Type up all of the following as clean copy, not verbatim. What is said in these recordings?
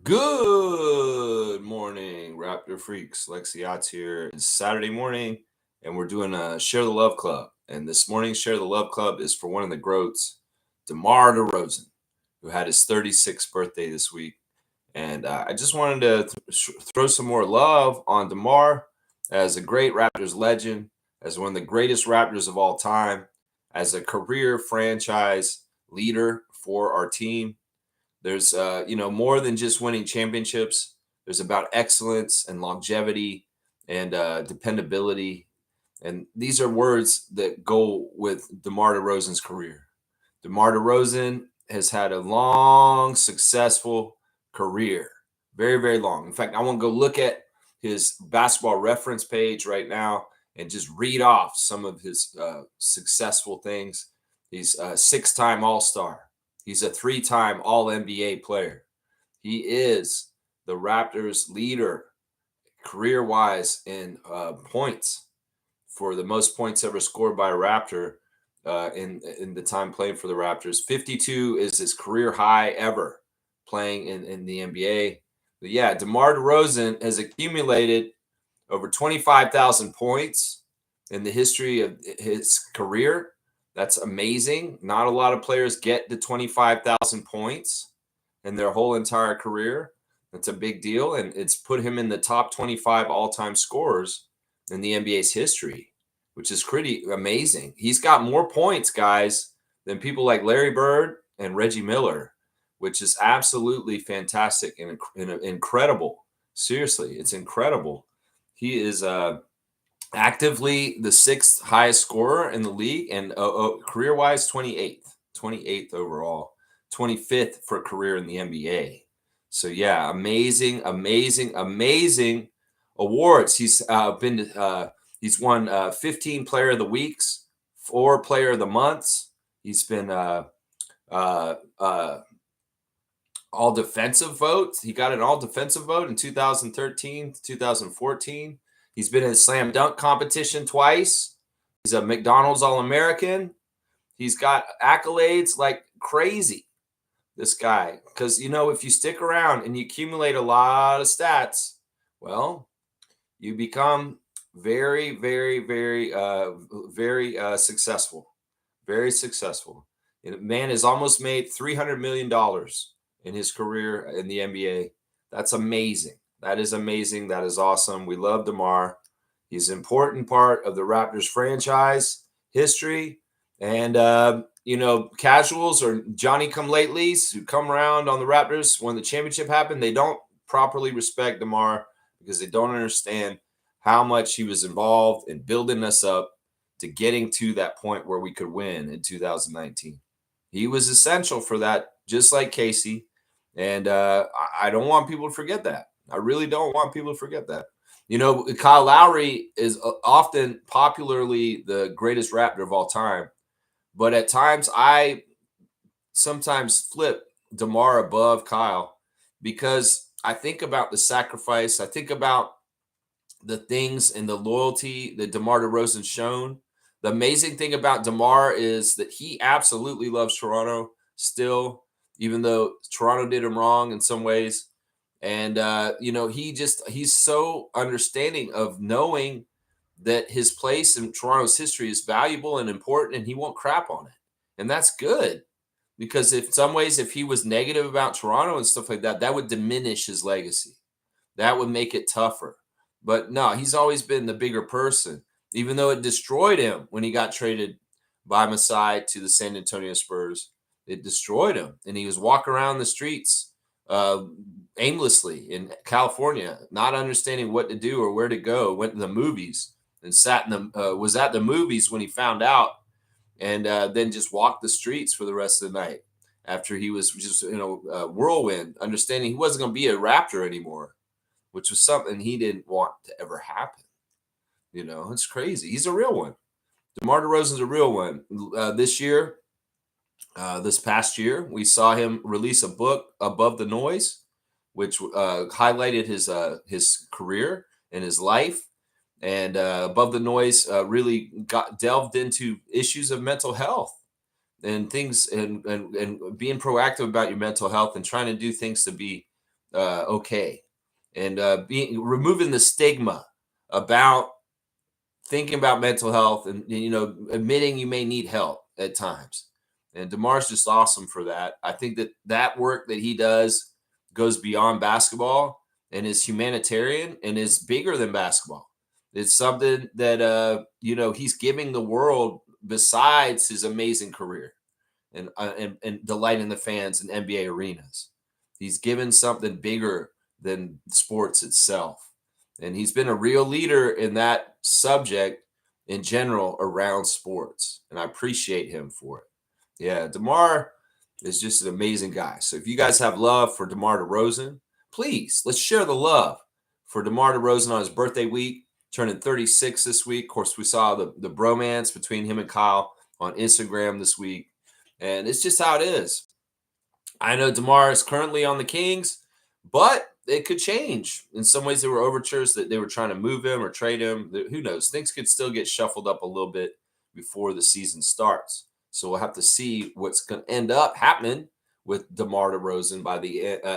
Good morning, Raptor freaks. Lexi Otts here. It's Saturday morning, and we're doing a Share the Love Club. And this morning's Share the Love Club is for one of the GROATs, DeMar DeRozan, who had his 36th birthday this week. And I just wanted to throw some more love on DeMar as a great Raptors legend, as one of the greatest Raptors of all time, as a career franchise leader for our team. There's more than just winning championships. There's about excellence and longevity and dependability, and these are words that go with DeMar DeRozan's career. DeMar DeRozan has had a long, successful career, very, very long. In fact, I want to go look at his basketball reference page right now and just read off some of his successful things. He's a six-time All-Star. He's a three-time All-NBA player. He is the Raptors' leader career-wise in points for the most points ever scored by a Raptor in the time playing for the Raptors. 52 is his career high ever playing in the NBA. But yeah, DeMar DeRozan has accumulated over 25,000 points in the history of his career. That's amazing. Not a lot of players get to 25,000 points in their whole entire career. That's a big deal, and it's put him in the top 25 all-time scorers in the NBA's history, which is pretty amazing. He's got more points, guys, than people like Larry Bird and Reggie Miller, which is absolutely fantastic and incredible. Seriously, it's incredible. He is actively the sixth highest scorer in the league, and career-wise, 28th overall, 25th for career in the NBA. So yeah, amazing awards. He's he's won 15 Player of the Weeks, 4 Player of the Months. He's been all defensive votes. He got an all defensive vote in 2013, 2014. He's been in a slam dunk competition twice. He's a McDonald's All-American. He's got accolades like crazy, this guy. Because, if you stick around and you accumulate a lot of stats, well, you become very, very, very, very successful. Very successful. And man has almost made $300 million in his career in the NBA. That's amazing. That is amazing. That is awesome. We love DeMar. He's an important part of the Raptors franchise history. And, casuals or Johnny-come-latelys who come around on the Raptors when the championship happened, they don't properly respect DeMar because they don't understand how much he was involved in building us up to getting to that point where we could win in 2019. He was essential for that, just like Casey. And I don't want people to forget that. I really don't want people to forget that. Kyle Lowry is often popularly the greatest Raptor of all time. But at times, I sometimes flip DeMar above Kyle because I think about the sacrifice. I think about the things and the loyalty that DeMar DeRozan's shown. The amazing thing about DeMar is that he absolutely loves Toronto still, even though Toronto did him wrong in some ways. And he's so understanding of knowing that his place in Toronto's history is valuable and important, and he won't crap on it. And that's good because if he was negative about Toronto and stuff like that, that would diminish his legacy. That would make it tougher. But no, he's always been the bigger person, even though it destroyed him when he got traded by Masai to the San Antonio Spurs. It destroyed him, and he was walking around the streets aimlessly in California, not understanding what to do or where to go. Went to the movies and was at the movies when he found out, and then just walked the streets for the rest of the night after he was just whirlwind, understanding he wasn't going to be a Raptor anymore, which was something he didn't want to ever happen. It's crazy. He's a real one. DeMar DeRozan's a real one. This past year, we saw him release a book, Above the Noise, which highlighted his career and his life. And Above the Noise really got delved into issues of mental health and things, and being proactive about your mental health and trying to do things to be okay, and removing the stigma about thinking about mental health and admitting you may need help at times. And DeMar's just awesome for that. I think that work that he does goes beyond basketball and is humanitarian and is bigger than basketball. It's something that he's giving the world besides his amazing career and delighting the fans in NBA arenas. He's given something bigger than sports itself. And he's been a real leader in that subject in general around sports. And I appreciate him for it. Yeah, DeMar is just an amazing guy. So if you guys have love for DeMar DeRozan, please let's share the love for DeMar DeRozan on his birthday week, turning 36 this week. Of course, we saw the bromance between him and Kyle on Instagram this week. And it's just how it is. I know DeMar is currently on the Kings, but it could change. In some ways, there were overtures that they were trying to move him or trade him. Who knows? Things could still get shuffled up a little bit before the season starts. So we'll have to see what's going to end up happening with DeMar DeRozan by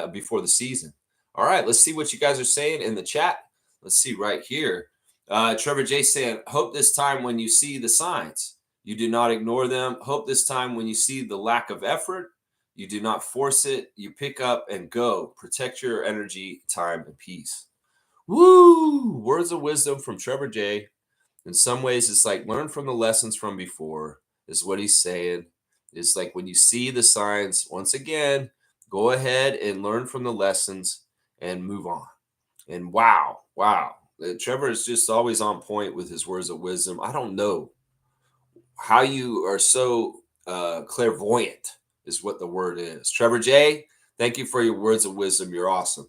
before the season. All right, let's see what you guys are saying in the chat. Let's see right here. Trevor J saying, hope this time when you see the signs, you do not ignore them. Hope this time when you see the lack of effort, you do not force it. You pick up and go. Protect your energy, time, and peace. Woo! Words of wisdom from Trevor J. In some ways, it's like learn from the lessons from before, is what he's saying. It's like when you see the signs, once again, go ahead and learn from the lessons and move on. And wow. Trevor is just always on point with his words of wisdom. I don't know how you are so clairvoyant is what the word is. Trevor J., thank you for your words of wisdom. You're awesome.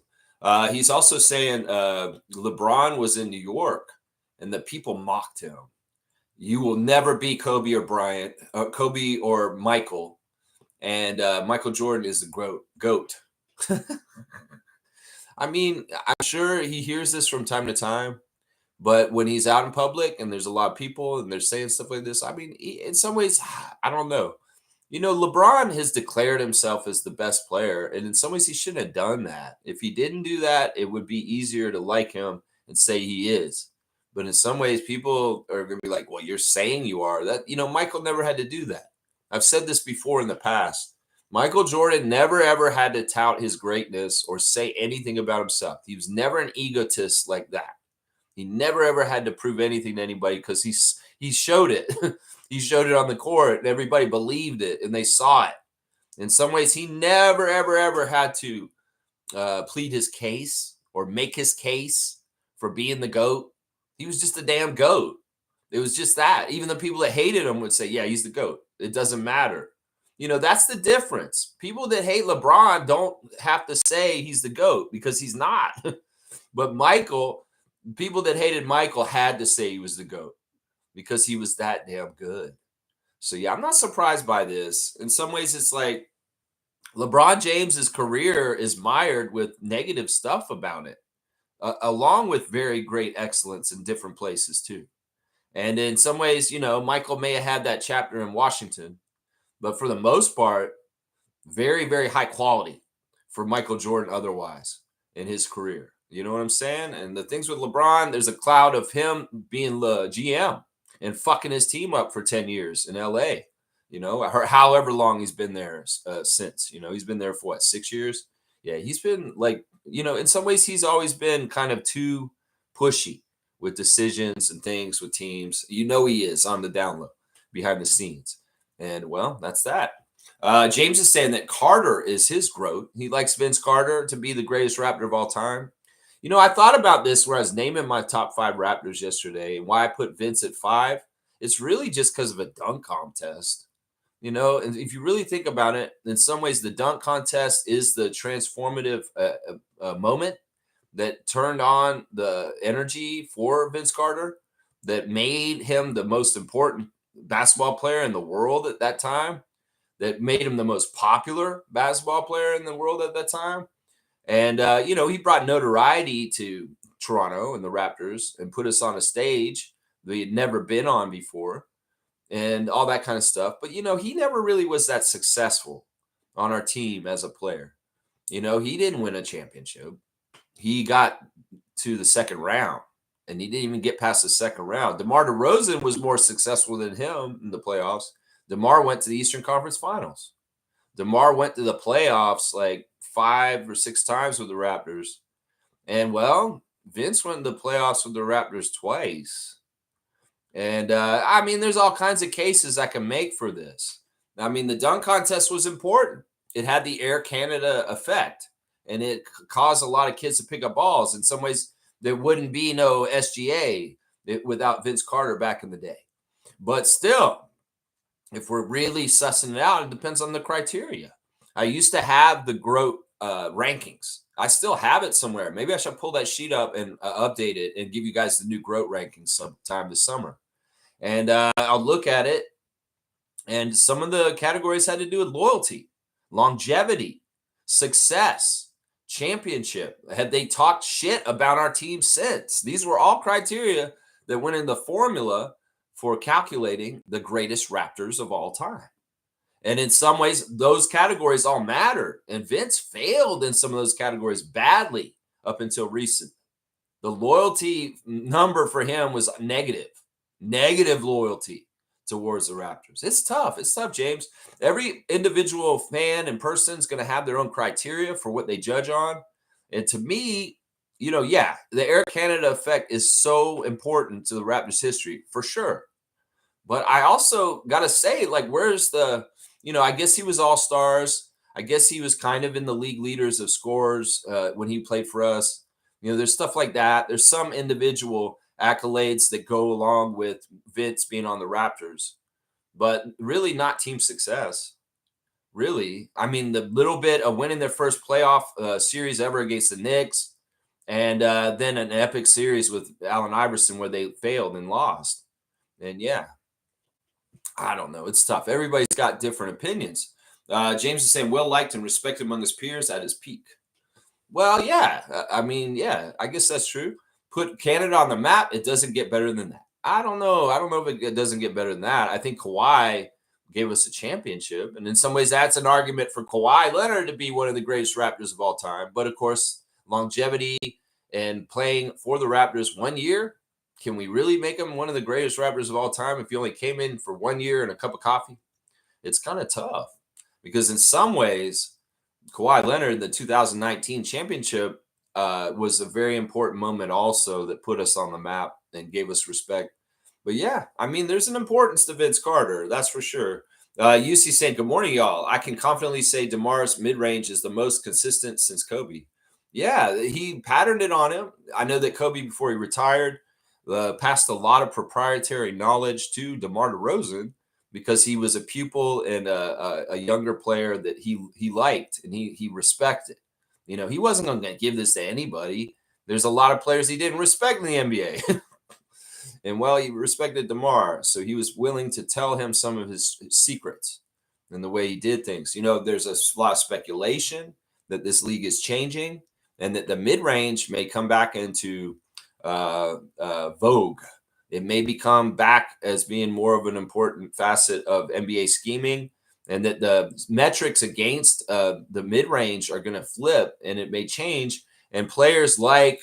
He's also saying LeBron was in New York and the people mocked him. You will never be Kobe or Bryant, Kobe or Michael. And Michael Jordan is the GOAT. I mean, I'm sure he hears this from time to time. But when he's out in public and there's a lot of people and they're saying stuff like this, I mean, in some ways, I don't know. LeBron has declared himself as the best player. And in some ways, he shouldn't have done that. If he didn't do that, it would be easier to like him and say he is. But in some ways, people are going to be like, well, you're saying you are. That, Michael never had to do that. I've said this before in the past. Michael Jordan never, ever had to tout his greatness or say anything about himself. He was never an egotist like that. He never, ever had to prove anything to anybody because he showed it. He showed it on the court and everybody believed it and they saw it. In some ways, he never, ever, ever had to plead his case or make his case for being the GOAT. He was just a damn GOAT. It was just that. Even the people that hated him would say, yeah, he's the GOAT. It doesn't matter. That's the difference. People that hate LeBron don't have to say he's the GOAT because he's not. But Michael, people that hated Michael had to say he was the GOAT because he was that damn good. So, yeah, I'm not surprised by this. In some ways, it's like LeBron James's career is mired with negative stuff about it, along with very great excellence in different places, too. And in some ways, Michael may have had that chapter in Washington, but for the most part, very, very high quality for Michael Jordan otherwise in his career. You know what I'm saying? And the things with LeBron, there's a cloud of him being the GM and fucking his team up for 10 years in LA, or however long he's been there since. He's been there for what, 6 years? Yeah, he's been like, in some ways he's always been kind of too pushy with decisions and things with teams. He is on the down low behind the scenes. And well, that's that. James is saying that Carter is his GROAT. He likes Vince Carter to be the greatest Raptor of all time. I thought about this where I was naming my top 5 Raptors yesterday and why I put Vince at 5. It's really just because of a dunk contest. And if you really think about it, in some ways, the dunk contest is the transformative moment that turned on the energy for Vince Carter, that made him the most important basketball player in the world at that time, that made him the most popular basketball player in the world at that time. And, he brought notoriety to Toronto and the Raptors and put us on a stage that we had never been on before and all that kind of stuff. But, he never really was that successful on our team as a player. He didn't win a championship. He got to the second round, and he didn't even get past the second round. DeMar DeRozan was more successful than him in the playoffs. DeMar went to the Eastern Conference Finals. DeMar went to the playoffs like 5 or 6 times with the Raptors. And, well, Vince went to the playoffs with the Raptors twice. And, there's all kinds of cases I can make for this. The dunk contest was important. It had the Air Canada effect, and it caused a lot of kids to pick up balls. In some ways, there wouldn't be no SGA without Vince Carter back in the day. But still, if we're really sussing it out, it depends on the criteria. I used to have the GROAT rankings. I still have it somewhere. Maybe I should pull that sheet up and update it and give you guys the new GROAT rankings sometime this summer. And I'll look at it. And some of the categories had to do with loyalty, longevity, success, championship. Had they talked shit about our team since? These were all criteria that went in the formula for calculating the greatest Raptors of all time. And in some ways, those categories all mattered. And Vince failed in some of those categories badly up until recent. The loyalty number for him was negative loyalty towards the Raptors. It's tough. It's tough, James. Every individual fan and person is going to have their own criteria for what they judge on. And to me, the Air Canada effect is so important to the Raptors history, for sure. But I also got to say, where's the, I guess he was all-stars. I guess he was kind of in the league leaders of scores when he played for us. There's stuff like that. There's some individual accolades that go along with Vince being on the Raptors, but really not team success. Really. The little bit of winning their first playoff series ever against the Knicks, and then an epic series with Allen Iverson where they failed and lost. And yeah, I don't know. It's tough. Everybody's got different opinions. James is saying, well liked and respected among his peers at his peak. Well, yeah. I guess that's true. Put Canada on the map, it doesn't get better than that. I don't know. I don't know if it doesn't get better than that. I think Kawhi gave us a championship. And in some ways, that's an argument for Kawhi Leonard to be one of the greatest Raptors of all time. But of course, longevity and playing for the Raptors 1 year, can we really make him one of the greatest Raptors of all time if he only came in for 1 year and a cup of coffee? It's kind of tough because in some ways, Kawhi Leonard, the 2019 championship, was a very important moment also that put us on the map and gave us respect. But yeah, there's an importance to Vince Carter. That's for sure. UC saying, good morning, y'all. I can confidently say DeMar's mid-range is the most consistent since Kobe. Yeah, he patterned it on him. I know that Kobe, before he retired, passed a lot of proprietary knowledge to DeMar DeRozan because he was a pupil and a younger player that he liked and he respected. He wasn't going to give this to anybody. There's a lot of players he didn't respect in the NBA. And, well, he respected DeMar, so he was willing to tell him some of his secrets and the way he did things. There's a lot of speculation that this league is changing and that the mid-range may come back into vogue. It may become back as being more of an important facet of NBA scheming, and that the metrics against the mid-range are going to flip, and it may change. And players like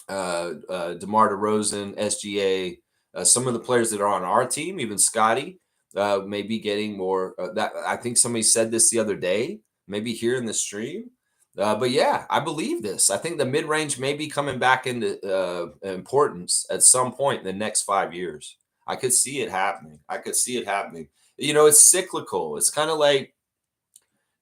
DeMar DeRozan, SGA, some of the players that are on our team, even Scotty, may be getting more. That I think somebody said this the other day, maybe here in the stream. But yeah, I believe this. I think the mid-range may be coming back into importance at some point in the next 5 years. I could see it happening. It's cyclical. It's kind of like,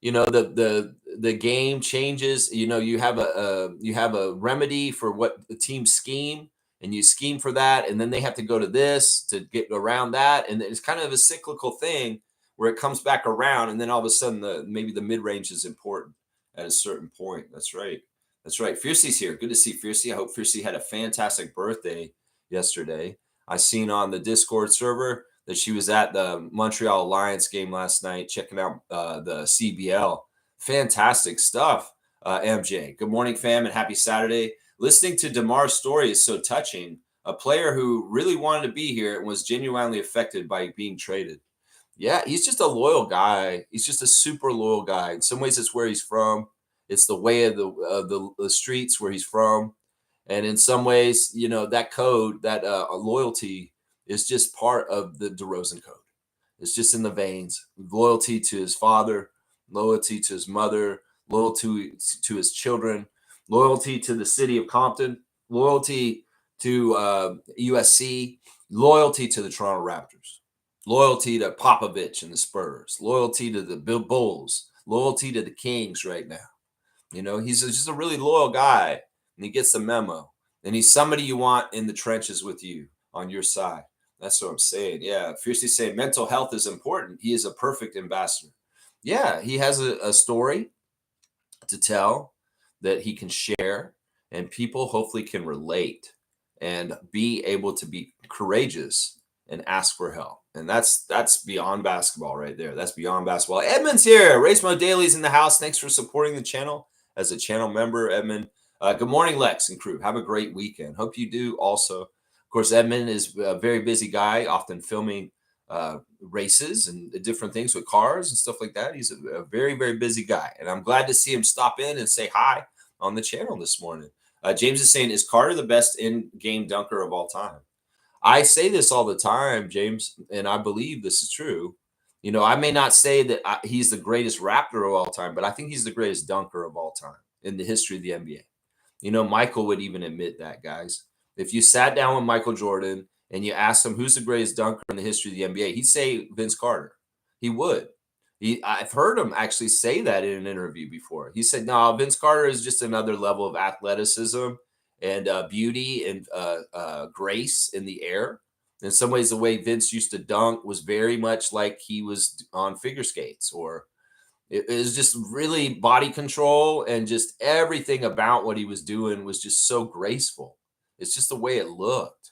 the game changes. You have a remedy for what the team scheme, and you scheme for that, and then they have to go to this to get around that, and it's kind of a cyclical thing where it comes back around, and then all of a sudden maybe the mid-range is important at a certain point. That's right. Fiercey's here. Good to see Fiercey. I hope Fiercey had a fantastic birthday yesterday. I seen on the Discord server that she was at the Montreal Alliance game last night, checking out the CBL. Fantastic stuff, MJ. Good morning, fam, and happy Saturday. Listening to DeMar's story is so touching. A player who really wanted to be here and was genuinely affected by being traded. Yeah, he's just a loyal guy. He's just a super loyal guy. In some ways, it's where he's from. It's the way of the streets where he's from. And in some ways, that code, that loyalty is just part of the DeRozan code. It's just in the veins. Loyalty to his father, loyalty to his mother, loyalty to his children, loyalty to the city of Compton, loyalty to USC, loyalty to the Toronto Raptors, loyalty to Popovich and the Spurs, loyalty to the Bulls, loyalty to the Kings right now. He's just a really loyal guy, and he gets the memo. And he's somebody you want in the trenches with you on your side. That's what I'm saying. Yeah, fiercely saying mental health is important. He is a perfect ambassador. Yeah, he has a story to tell that he can share, and people hopefully can relate and be able to be courageous and ask for help. And that's beyond basketball right there. That's beyond basketball. Edmund's here. Race Mode Daily's in the house. Thanks for supporting the channel as a channel member, Edmund. Good morning, Lex and crew. Have a great weekend. Hope you do also. Of course, Edmund is a very busy guy, often filming races and different things with cars and stuff like that. He's a very, very busy guy. And I'm glad to see him stop in and say hi on the channel this morning. James is saying, is Carter the best in-game dunker of all time? I say this all the time, James, and I believe this is true. I may not say that he's the greatest Raptor of all time, but I think he's the greatest dunker of all time in the history of the NBA. Michael would even admit that, guys. If you sat down with Michael Jordan and you asked him who's the greatest dunker in the history of the NBA, he'd say Vince Carter. He would. I've heard him actually say that in an interview before. He said, no, Vince Carter is just another level of athleticism and beauty and grace in the air. In some ways, the way Vince used to dunk was very much like he was on figure skates, or it was just really body control, and just everything about what he was doing was just so graceful. It's just the way it looked.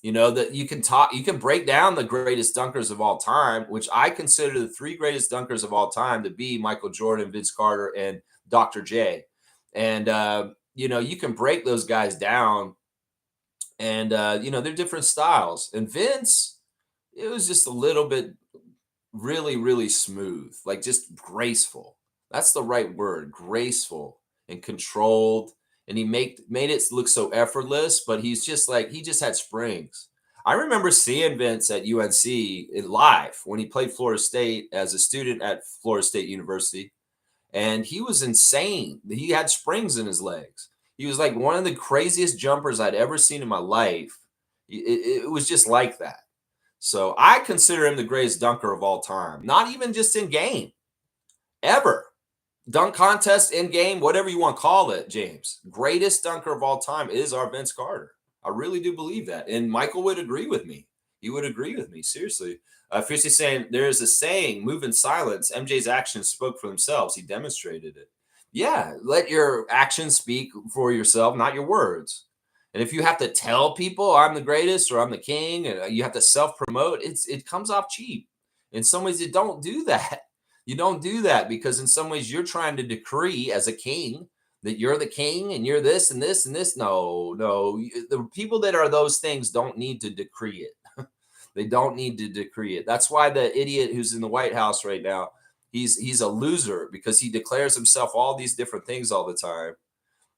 That you can break down the greatest dunkers of all time, which I consider the three greatest dunkers of all time to be Michael Jordan, Vince Carter, and Dr. J. And, you can break those guys down, and, they're different styles. And Vince, it was just a little bit really, really smooth, like just graceful. That's the right word, graceful and controlled. And he made it look so effortless, but he just had springs. I remember seeing Vince at UNC in live when he played Florida State as a student at Florida State University. And he was insane. He had springs in his legs. He was like one of the craziest jumpers I'd ever seen in my life. It was just like that. So I consider him the greatest dunker of all time, not even just in game, ever. Dunk contest, in game, whatever you want to call it, James. Greatest dunker of all time is our Vince Carter. I really do believe that. And Michael would agree with me. He would agree with me, seriously. Fiercely saying, there's a saying, move in silence. MJ's actions spoke for themselves. He demonstrated it. Yeah, let your actions speak for yourself, not your words. And if you have to tell people I'm the greatest or I'm the king, and you have to self-promote, it comes off cheap. In some ways, you don't do that. You don't do that because in some ways you're trying to decree as a king that you're the king and you're this and this and this. No. The people that are those things don't need to decree it. They don't need to decree it. That's why the idiot who's in the White House right now, he's a loser because he declares himself all these different things all the time.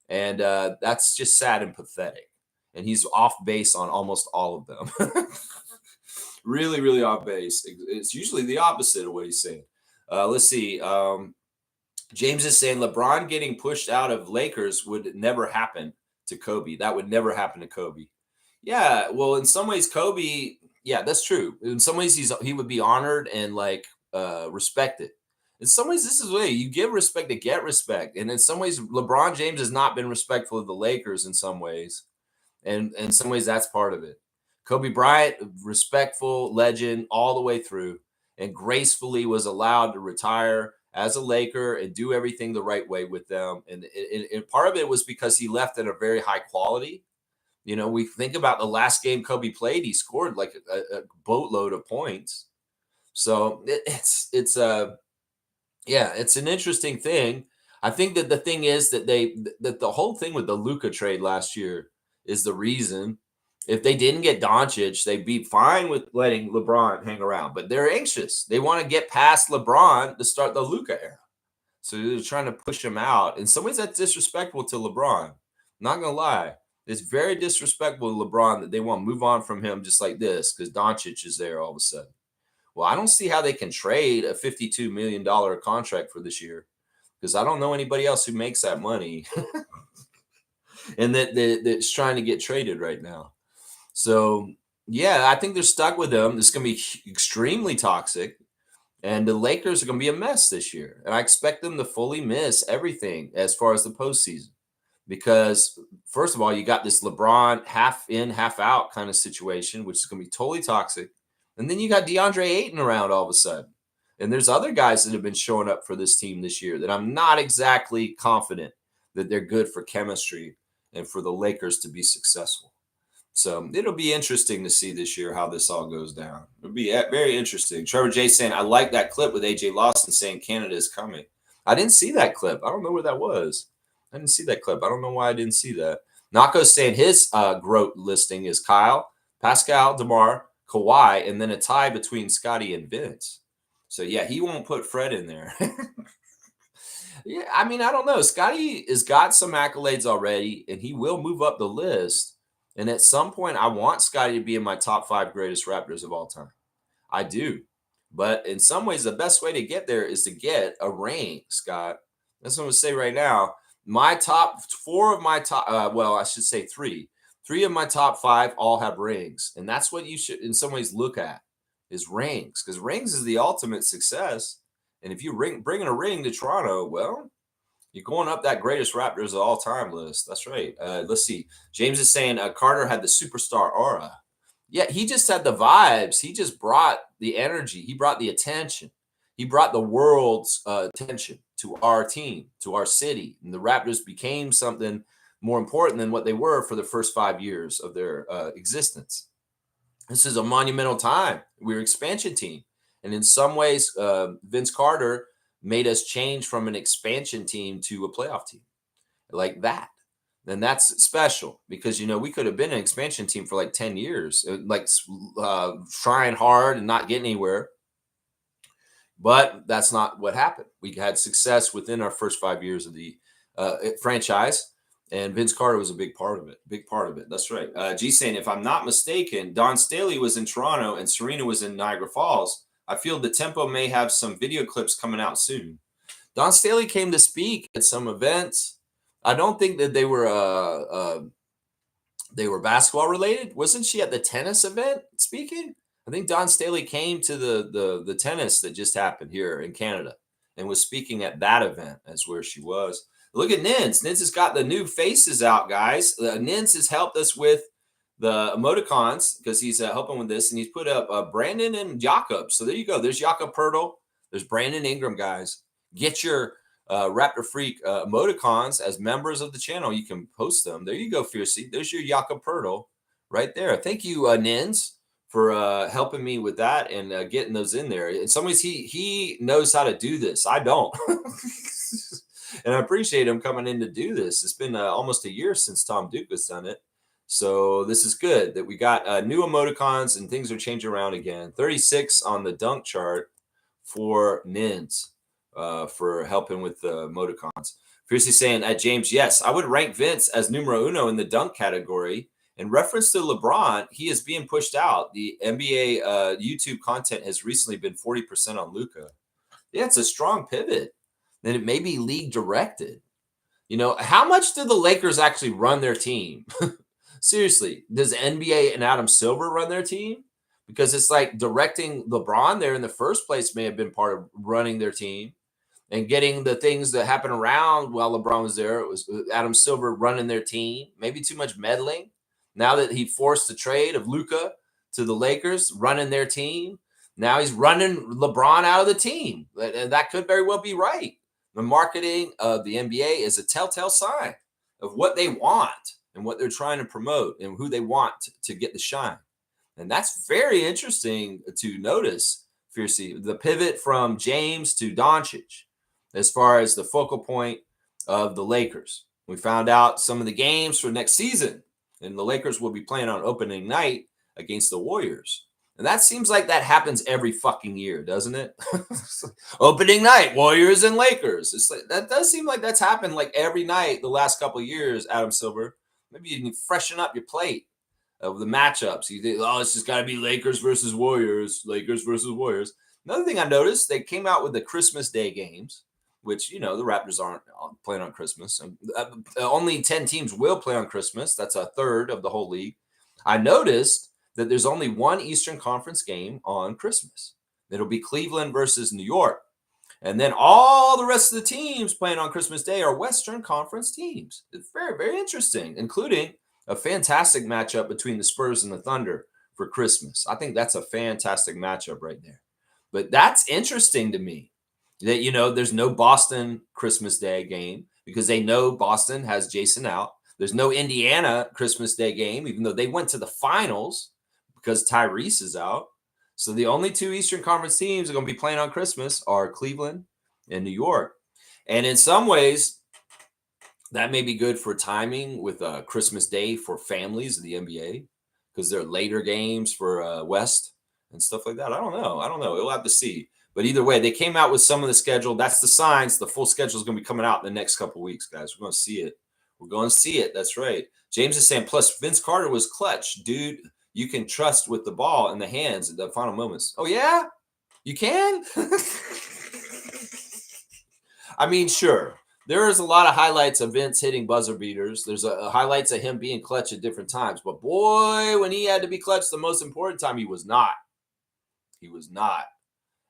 And that's just sad and pathetic. And he's off base on almost all of them. Really, really off base. It's usually the opposite of what he's saying. Let's see. James is saying LeBron getting pushed out of Lakers would never happen to Kobe. That would never happen to Kobe. Yeah, well, in some ways, Kobe, yeah, that's true. In some ways, he would be honored and respected. In some ways, this is the way you give respect to get respect. And in some ways, LeBron James has not been respectful of the Lakers in some ways. And in some ways, that's part of it. Kobe Bryant, respectful legend all the way through, and gracefully was allowed to retire as a Laker and do everything the right way with them. And part of it was because he left at a very high quality. We think about the last game Kobe played, he scored like a boatload of points. So it's an interesting thing. I think that the thing is that the whole thing with the Luka trade last year is the reason. If they didn't get Doncic, they'd be fine with letting LeBron hang around. But they're anxious. They want to get past LeBron to start the Luka era. So they're trying to push him out. In some ways, that's disrespectful to LeBron. I'm not going to lie. It's very disrespectful to LeBron that they want to move on from him just like this because Doncic is there all of a sudden. Well, I don't see how they can trade a $52 million contract for this year because I don't know anybody else who makes that money and that's trying to get traded right now. So, yeah, I think they're stuck with him. It's going to be extremely toxic. And the Lakers are going to be a mess this year. And I expect them to fully miss everything as far as the postseason. Because, first of all, you got this LeBron half in, half out kind of situation, which is going to be totally toxic. And then you got DeAndre Ayton around all of a sudden. And there's other guys that have been showing up for this team this year that I'm not exactly confident that they're good for chemistry and for the Lakers to be successful. So it'll be interesting to see this year how this all goes down. It'll be very interesting. Trevor J saying, I like that clip with AJ Lawson saying Canada is coming. I didn't see that clip. I don't know where that was. I didn't see that clip. I don't know why I didn't see that. Nako's saying his GROAT listing is Kyle, Pascal, DeMar, Kawhi, and then a tie between Scotty and Vince. So, yeah, he won't put Fred in there. Yeah, I mean, I don't know. Scotty has got some accolades already, and he will move up the list. And at some point, I want Scotty to be in my top 5 greatest Raptors of all time. I do. But in some ways, the best way to get there is to get a ring, Scott. That's what I'm going to say right now. My top 4 of my top, I should say 3. 3 of my top 5 all have rings. And that's what you should, in some ways, look at is rings. Because rings is the ultimate success. And if you bringing a ring to Toronto, well, you're going up that greatest Raptors of all time list. That's right. Let's see. James is saying Carter had the superstar aura. Yeah, he just had the vibes. He just brought the energy. He brought the attention. He brought the world's attention to our team, to our city. And the Raptors became something more important than what they were for the first 5 years of their existence. This is a monumental time. We're an expansion team. And in some ways, Vince Carter made us change from an expansion team to a playoff team like that. And that's special because, we could have been an expansion team for like 10 years, trying hard and not getting anywhere. But that's not what happened. We had success within our first 5 years of the franchise. And Vince Carter was a big part of it. That's right. G saying, if I'm not mistaken, Don Staley was in Toronto and Serena was in Niagara Falls. I feel the Tempo may have some video clips coming out soon. Don Staley came to speak at some events. I don't think that they were basketball related. Wasn't she at the tennis event speaking? I think Don Staley came to the tennis that just happened here in Canada and was speaking at that event as where she was. Look at Nins. Nins has got the new faces out, guys. Nins has helped us with the emoticons because he's helping with this, and he's put up Brandon and Jakob. So there you go. There's Jakob Pertl. There's Brandon Ingram, guys. Get your Raptor Freak emoticons as members of the channel. You can post them. There you go, Fiercey. There's your Jakob Pertl right there. Thank you, Nins, for helping me with that and getting those in there. In some ways, he knows how to do this. I don't. And I appreciate him coming in to do this. It's been almost a year since Tom Duke has done it. So this is good that we got new emoticons and things are changing around again. 36 on the dunk chart for Nins for helping with the emoticons. Fiercely saying at James, yes, I would rank Vince as numero uno in the dunk category. In reference to LeBron, he is being pushed out. The NBA YouTube content has recently been 40% on Luka. Yeah, it's a strong pivot. Then it may be league directed. How much do the Lakers actually run their team? Seriously, does NBA and Adam Silver run their team? Because it's like directing LeBron there in the first place may have been part of running their team and getting the things that happen around while LeBron was there. It was Adam Silver running their team, maybe too much meddling. Now that he forced the trade of Luka to the Lakers, running their team, now he's running LeBron out of the team. And that could very well be right. The marketing of the NBA is a telltale sign of what they want and what they're trying to promote and who they want to get the shine. And that's very interesting to notice, Fiercey, the pivot from James to Doncic as far as the focal point of the Lakers. We found out some of the games for next season, and the Lakers will be playing on opening night against the Warriors. And that seems like that happens every fucking year, doesn't it? Opening night, Warriors and Lakers. It's like that does seem like that's happened like every night the last couple of years, Adam Silver. Maybe you can freshen up your plate of the matchups. You think, oh, it's just got to be Lakers versus Warriors, Lakers versus Warriors. Another thing I noticed, they came out with the Christmas Day games, which, the Raptors aren't playing on Christmas. Only 10 teams will play on Christmas. That's a third of the whole league. I noticed that there's only one Eastern Conference game on Christmas. It'll be Cleveland versus New York. And then all the rest of the teams playing on Christmas Day are Western Conference teams. It's very, very interesting, including a fantastic matchup between the Spurs and the Thunder for Christmas. I think that's a fantastic matchup right there. But that's interesting to me that, there's no Boston Christmas Day game because they know Boston has Jason out. There's no Indiana Christmas Day game, even though they went to the finals because Tyrese is out. So the only two Eastern Conference teams that are going to be playing on Christmas are Cleveland and New York. And in some ways, that may be good for timing with Christmas Day for families of the NBA because they're later games for West and stuff like that. I don't know. We'll have to see. But either way, they came out with some of the schedule. That's the signs. The full schedule is going to be coming out in the next couple of weeks, guys. We're going to see it. We're going to see it. That's right. James is saying, plus Vince Carter was clutch. Dude, you can trust with the ball in the hands at the final moments. Oh, yeah? You can? I mean, sure. There is a lot of highlights of Vince hitting buzzer beaters. There's highlights of him being clutch at different times. But boy, when he had to be clutch the most important time, he was not. He was not.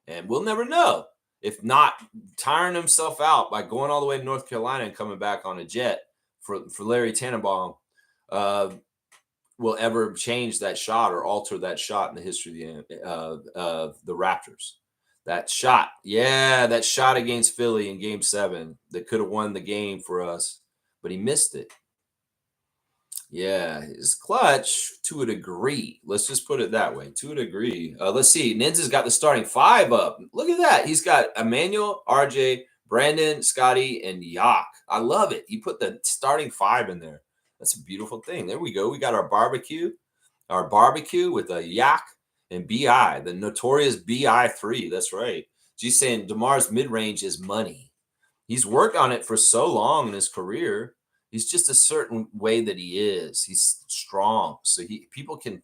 And we'll never know if not tiring himself out by going all the way to North Carolina and coming back on a jet for Larry Tannenbaum will ever change that shot or alter that shot in the history of the Raptors. That shot, that shot against Philly in Game 7 that could have won the game for us, but he missed it. Yeah, his clutch to a degree. Let's just put it that way, to a degree. Let's see. Ninja's got the starting 5 up. Look at that. He's got Emmanuel, RJ, Brandon, Scotty, and Yak. I love it. He put the starting 5 in there. That's a beautiful thing. There we go. We got our barbecue with a Yak and BI, the notorious BI3. That's right. She's saying DeMar's mid-range is money. He's worked on it for so long in his career. He's just a certain way that he is. He's strong. So people can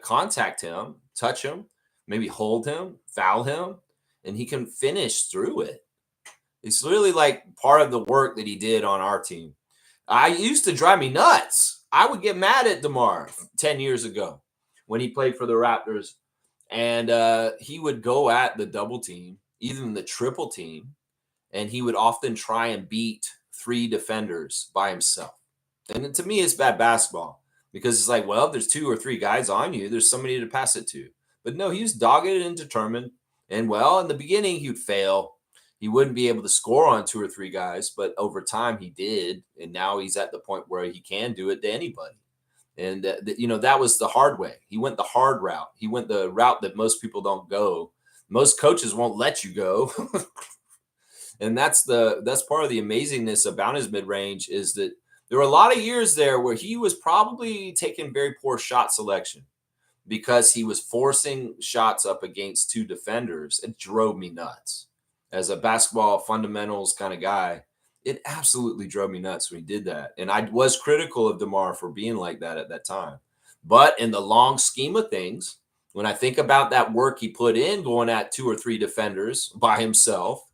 contact him, touch him, maybe hold him, foul him, and he can finish through it. It's really like part of the work that he did on our team. I used to drive me nuts. I would get mad at DeMar 10 years ago when he played for the Raptors. And he would go at the double team, even the triple team, and he would often try and beat 3 defenders by himself. And to me, it's bad basketball because it's like, well, if there's 2 or 3 guys on you, there's somebody to pass it to. But no, he was dogged and determined. And well, in the beginning, he would fail. He wouldn't be able to score on 2 or 3 guys, but over time he did. And now he's at the point where he can do it to anybody. And, that was the hard way. He went the hard route. He went the route that most people don't go. Most coaches won't let you go. And that's part of the amazingness about his mid-range is that there were a lot of years there where he was probably taking very poor shot selection because he was forcing shots up against 2 defenders. It drove me nuts. As a basketball fundamentals kind of guy, it absolutely drove me nuts when he did that. And I was critical of DeMar for being like that at that time. But in the long scheme of things, when I think about that work he put in going at 2 or 3 defenders by himself,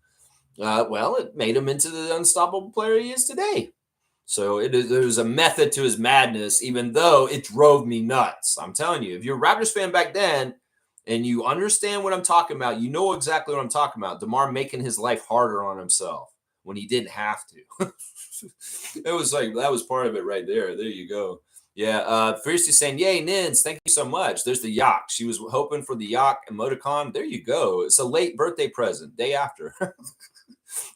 it made him into the unstoppable player he is today. So there's a method to his madness, even though it drove me nuts. I'm telling you, if you're a Raptors fan back then and you understand what I'm talking about, you know exactly what I'm talking about. DeMar making his life harder on himself when he didn't have to. It was like, that was part of it right there. There you go. Yeah. Fiercely saying, yay, Nins, thank you so much. There's the Yak. She was hoping for the Yak emoticon. There you go. It's a late birthday present, day after.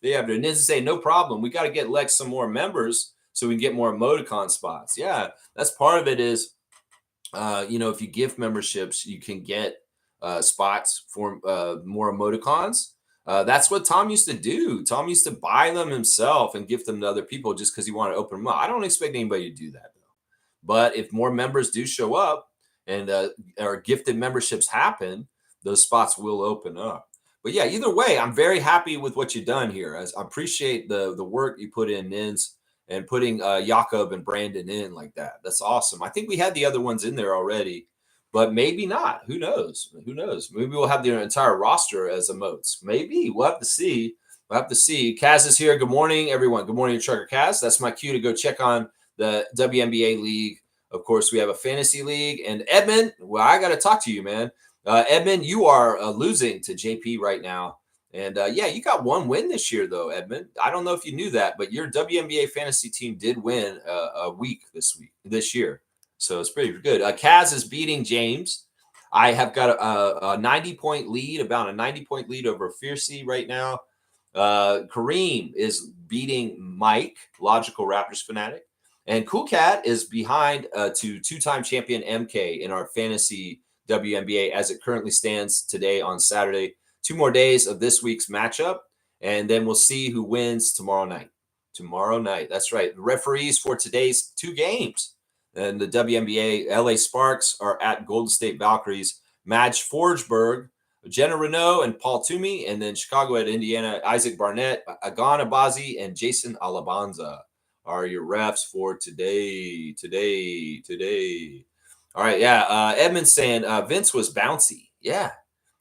Day after. And Nins say, no problem. We got to get Lex some more members so we can get more emoticon spots. Yeah, that's part of it is, if you gift memberships, you can get spots for more emoticons. That's what Tom used to do. Tom used to buy them himself and gift them to other people just because he wanted to open them up. I don't expect anybody to do that, though. But if more members do show up and our gifted memberships happen, those spots will open up. But yeah, either way, I'm very happy with what you've done here. I appreciate the work you put in, Nins, and putting Jakob and Brandon in like that. That's awesome. I think we had the other ones in there already, but maybe not. Who knows? Who knows? Maybe we'll have the entire roster as emotes. Maybe. We'll have to see. We'll have to see. Kaz is here. Good morning, everyone. Good morning, Trucker Kaz. That's my cue to go check on the WNBA League. Of course, we have a fantasy league. And Edmund, well, I got to talk to you, man. Edmund, you are losing to JP right now. And yeah, you got one win this year, though, Edmund. I don't know if you knew that, but your WNBA fantasy team did win a week this year. So it's pretty good. Kaz is beating James. I have got a 90-point lead, about a 90-point lead over Fiercey right now. Kareem is beating Mike, Logical Raptors Fanatic. And Cool Cat is behind to two-time champion MK in our fantasy WNBA as it currently stands today on Saturday. 2 more days of this week's matchup, and then we'll see who wins tomorrow night. Tomorrow night, that's right. The referees for today's 2 games and the WNBA, LA Sparks are at Golden State Valkyries. Madge Forsberg, Jenna Renault, and Paul Toomey, and then Chicago at Indiana, Isaac Barnett, Agan Abazi, and Jason Alabanza are your refs for today. All right, yeah. Edmund's saying Vince was bouncy. Yeah.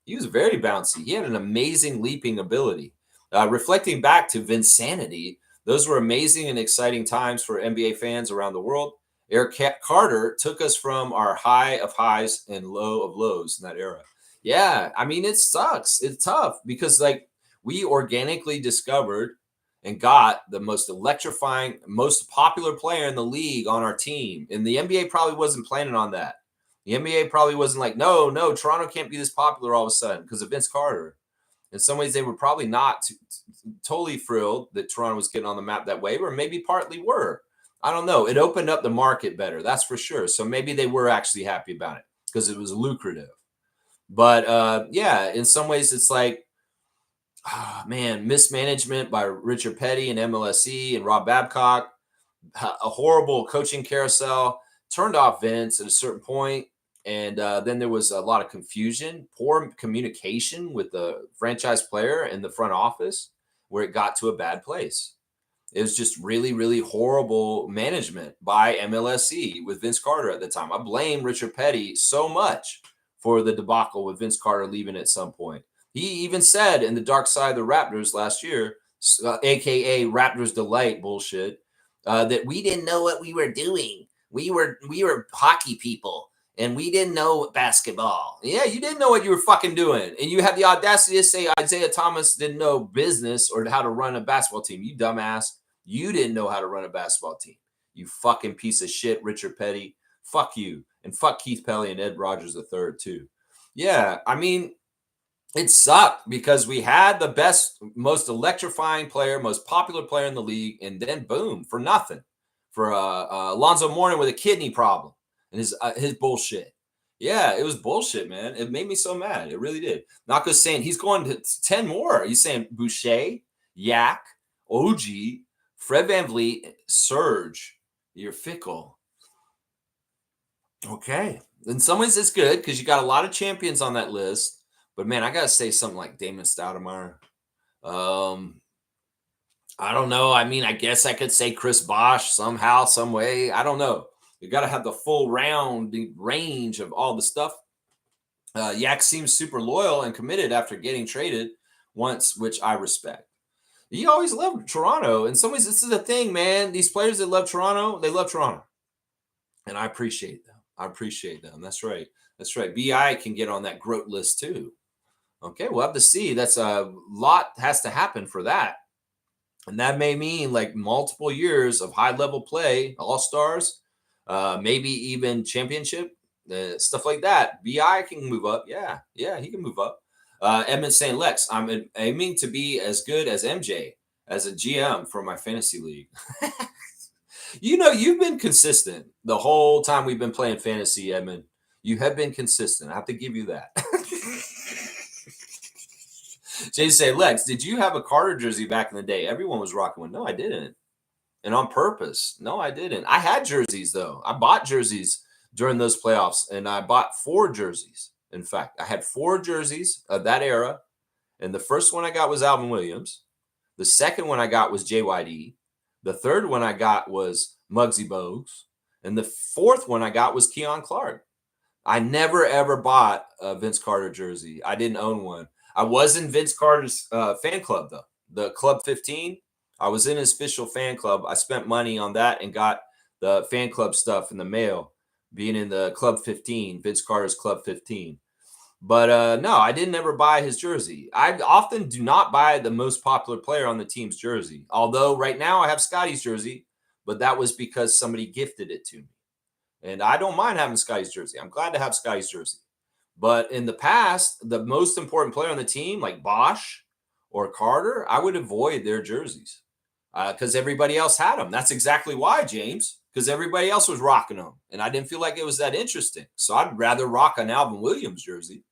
He was very bouncy. He had an amazing leaping ability. Reflecting back to Vinsanity, those were amazing and exciting times for NBA fans around the world. Eric Carter took us from our high of highs and low of lows in that era. Yeah, I mean, it sucks. It's tough because, like, we organically discovered and got the most electrifying, most popular player in the league on our team. And the NBA probably wasn't planning on that. The NBA probably wasn't like, no, Toronto can't be this popular all of a sudden because of Vince Carter. In some ways, they were probably not totally thrilled that Toronto was getting on the map that way, or maybe partly were. I don't know. It opened up the market better, that's for sure. So maybe they were actually happy about it because it was lucrative. But yeah, in some ways, it's like, man, mismanagement by Richard Petty and MLSE and Rob Babcock, a horrible coaching carousel, turned off Vince at a certain point. And then there was a lot of confusion, poor communication with the franchise player and the front office, where it got to a bad place. It was just really, really horrible management by MLSE with Vince Carter at the time. I blame Richard Petty so much for the debacle with Vince Carter leaving at some point. He even said in the Dark Side of the Raptors last year, aka Raptors Delight bullshit, that we didn't know what we were doing. We were hockey people. And we didn't know basketball. Yeah, you didn't know what you were fucking doing. And you had the audacity to say Isaiah Thomas didn't know business or how to run a basketball team. You dumbass. You didn't know how to run a basketball team. You fucking piece of shit, Richard Petty. Fuck you. And fuck Keith Pelly and Ed Rogers III, too. Yeah, I mean, it sucked because we had the best, most electrifying player, most popular player in the league. And then, boom, for nothing. For Alonzo Mourning with a kidney problem. And his bullshit. Yeah, it was bullshit, man. It made me so mad. It really did. Naka's saying he's going to 10 more. He's saying Boucher, Yak, OG, Fred VanVleet, Serge. You're fickle. Okay. In some ways, it's good because you got a lot of champions on that list. But, man, I got to say something like Damon Stoudemire. I don't know. I mean, I guess I could say Chris Bosh somehow, some way. I don't know. You got to have the full range of all the stuff. Yak seems super loyal and committed after getting traded once, which I respect. He always loved Toronto. In some ways, this is the thing, man. These players that love Toronto, they love Toronto. And I appreciate them. That's right. BI can get on that GROAT list too. Okay, we'll have to see. That's a lot has to happen for that. And that may mean like multiple years of high-level play, all-stars, maybe even championship, stuff like that. BI can move up. Yeah, he can move up. Edmund's saying, Lex, I'm aiming to be as good as MJ as a GM for my fantasy league. You know, you've been consistent the whole time we've been playing fantasy, Edmund. You have been consistent. I have to give you that. Jay say, Lex, did you have a Carter jersey back in the day? Everyone was rocking one. No, I didn't. And on purpose. No, I didn't. I had jerseys, though. I bought jerseys during those playoffs, and I bought 4 jerseys. In fact, I had 4 jerseys of that era, and the first one I got was Alvin Williams. The second one I got was JYD. The third one I got was Muggsy Bogues. And the fourth one I got was Keon Clark. I never, ever bought a Vince Carter jersey. I didn't own one. I was in Vince Carter's fan club, though. The Club 15. I was in his official fan club. I spent money on that and got the fan club stuff in the mail, being in the Club 15, Vince Carter's Club 15. But no, I didn't ever buy his jersey. I often do not buy the most popular player on the team's jersey. Although right now I have Scotty's jersey, but that was because somebody gifted it to me. And I don't mind having Scotty's jersey. I'm glad to have Scotty's jersey. But in the past, the most important player on the team, like Bosch or Carter, I would avoid their jerseys because everybody else had them. That's exactly why, James, because everybody else was rocking them. And I didn't feel like it was that interesting. So I'd rather rock an Alvin Williams jersey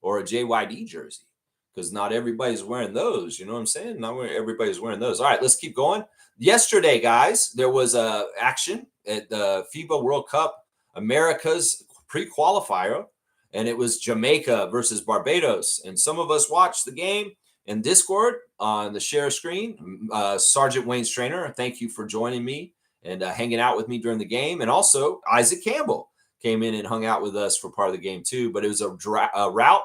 or a JYD jersey because not everybody's wearing those. You know what I'm saying? Not everybody's wearing those. All right, let's keep going. Yesterday, guys, there was action at the FIBA World Cup America's pre-qualifier, and it was Jamaica versus Barbados. And some of us watched the game in Discord on the share screen. Sergeant Wayne Strainer, thank you for joining me and hanging out with me during the game. And also Isaac Campbell came in and hung out with us for part of the game too. But it was a rout.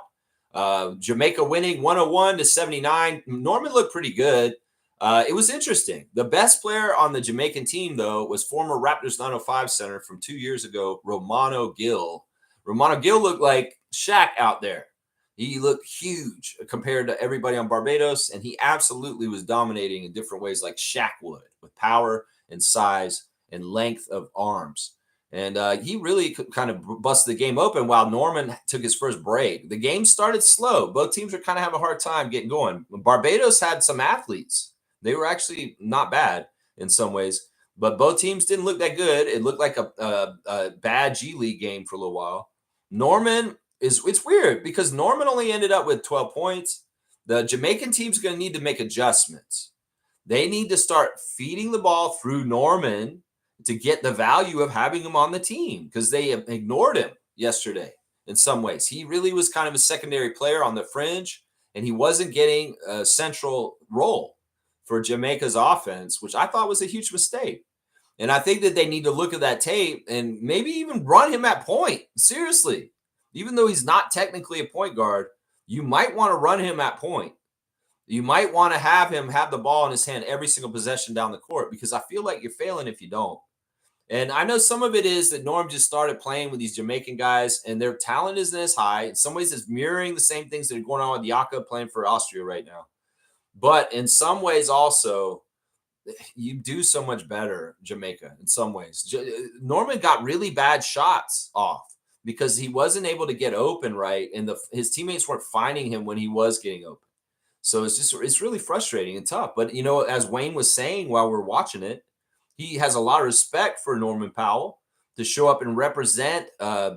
Jamaica winning 101-79. Norman looked pretty good. It was interesting. The best player on the Jamaican team, though, was former Raptors 905 center from 2 years ago, Romano Gill. Romano Gill looked like Shaq out there. He looked huge compared to everybody on Barbados, and he absolutely was dominating in different ways like Shaq would, with power and size and length of arms. And he really kind of busted the game open while Norman took his first break. The game started slow. Both teams were kind of having a hard time getting going. Barbados had some athletes. They were actually not bad in some ways, but both teams didn't look that good. It looked like a bad G League game for a little while. Norman it's weird because Norman only ended up with 12 points. The Jamaican team's going to need to make adjustments. They need to start feeding the ball through Norman to get the value of having him on the team because they ignored him yesterday in some ways. He really was kind of a secondary player on the fringe, and he wasn't getting a central role for Jamaica's offense, which I thought was a huge mistake. And I think that they need to look at that tape and maybe even run him at point. Seriously. Even though he's not technically a point guard, you might want to run him at point. You might want to have him have the ball in his hand every single possession down the court because I feel like you're failing if you don't. And I know some of it is that Norm just started playing with these Jamaican guys and their talent isn't as high. In some ways, it's mirroring the same things that are going on with Yaka playing for Austria right now. But in some ways also, you do so much better, Jamaica, in some ways. Norman got really bad shots off because he wasn't able to get open right, and his teammates weren't finding him when he was getting open. So it's really frustrating and tough. But, you know, as Wayne was saying while we're watching it, he has a lot of respect for Norman Powell to show up and represent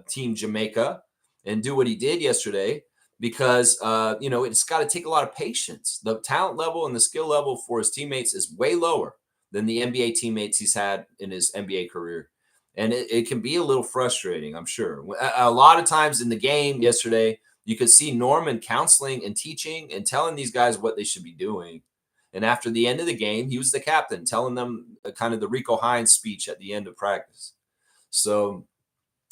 Team Jamaica and do what he did yesterday because, you know, it's got to take a lot of patience. The talent level and the skill level for his teammates is way lower than the NBA teammates he's had in his NBA career. And it can be a little frustrating, I'm sure. A lot of times in the game yesterday, you could see Norman counseling and teaching and telling these guys what they should be doing. And after the end of the game, he was the captain telling them kind of the Rico Hines speech at the end of practice. So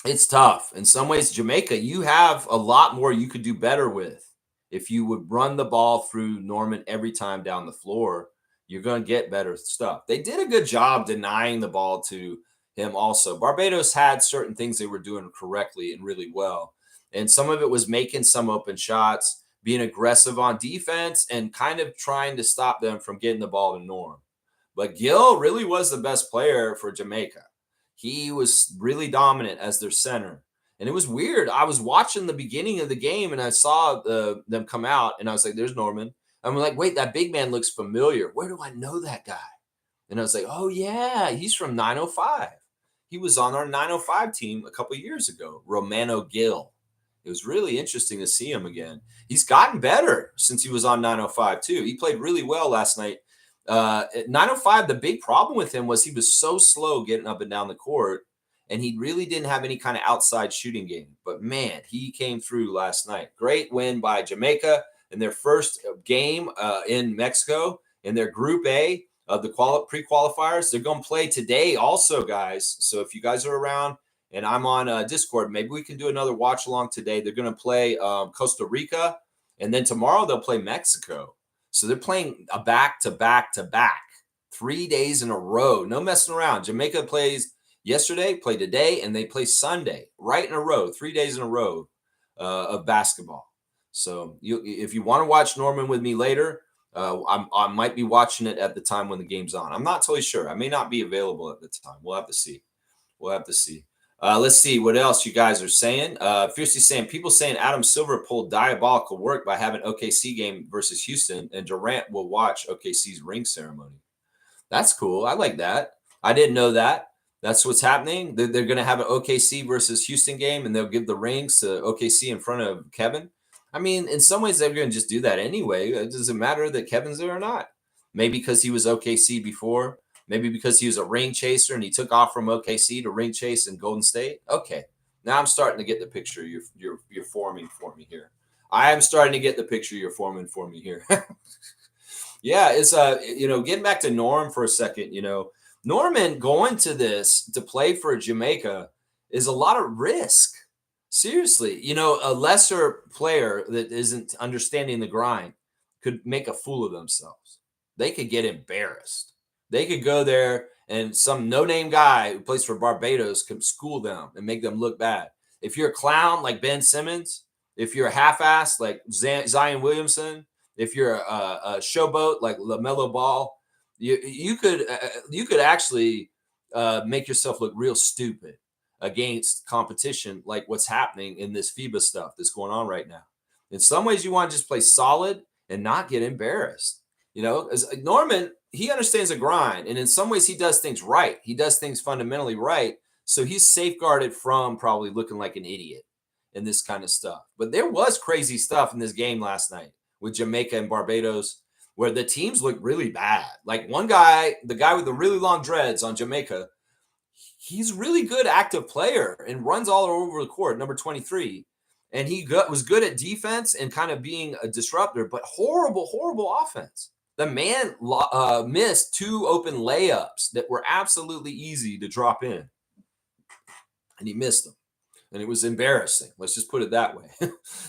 it's tough. In some ways, Jamaica, you have a lot more you could do better with. If you would run the ball through Norman every time down the floor, you're going to get better stuff. They did a good job denying the ball to him also. Barbados had certain things they were doing correctly and really well. And some of it was making some open shots, being aggressive on defense, and kind of trying to stop them from getting the ball to Norm. But Gill really was the best player for Jamaica. He was really dominant as their center. And it was weird. I was watching the beginning of the game, and I saw them come out, and I was like, there's Norman. I'm like, wait, that big man looks familiar. Where do I know that guy? And I was like, oh, yeah, he's from 905. He was on our 905 team a couple of years ago, Romano Gill. It was really interesting to see him again. He's gotten better since he was on 905 too. He played really well last night. At 905, the big problem with him was he was so slow getting up and down the court. and he really didn't have any kind of outside shooting game. But man, he came through last night. Great win by Jamaica in their first game in Mexico in their Group A of the pre-qualifiers. They're going to play today also, guys. So if you guys are around and I'm on Discord, maybe we can do another watch along today. They're going to play Costa Rica, and then tomorrow they'll play Mexico. So they're playing a back-to-back 3 days in a row. No messing around. Jamaica plays yesterday, play today, and they play Sunday, right in a row, 3 days in a row of basketball. So if you want to watch Norman with me later, I might be watching it at the time when the game's on. I'm not totally sure. I may not be available at the time. We'll have to see. Let's see what else you guys are saying. Fiercely saying, people saying Adam Silver pulled diabolical work by having OKC game versus Houston, and Durant will watch OKC's ring ceremony. That's cool. I like that. I didn't know that. That's what's happening. They're going to have an OKC versus Houston game, and they'll give the rings to OKC in front of Kevin. I mean, in some ways, they're going to just do that anyway. It doesn't matter that Kevin's there or not. Maybe because he was OKC before. Maybe because he was a ring chaser and he took off from OKC to ring chase in Golden State. Okay, now I'm starting to get the picture you're forming for me here. I am starting to get the picture you're forming for me here. Yeah, it's getting back to Norm for a second. Norman going to this to play for Jamaica is a lot of risk. Seriously, a lesser player that isn't understanding the grind could make a fool of themselves. They could get embarrassed. They could go there and some no-name guy who plays for Barbados could school them and make them look bad. If you're a clown like Ben Simmons, if you're a half-ass like Zion Williamson, if you're a showboat like LaMelo Ball, you could actually make yourself look real stupid against competition like what's happening in this FIBA stuff that's going on right now. In some ways, you want to just play solid and not get embarrassed. As Norman, he understands the grind, and in some ways, he does things right. He does things fundamentally right, so he's safeguarded from probably looking like an idiot in this kind of stuff. But there was crazy stuff in this game last night with Jamaica and Barbados, where the teams looked really bad. Like one guy, the guy with the really long dreads on Jamaica, he's a really good active player and runs all over the court, number 23. And he was good at defense and kind of being a disruptor, but horrible offense. The man missed 2 open layups that were absolutely easy to drop in, and he missed them. And it was embarrassing. Let's just put it that way.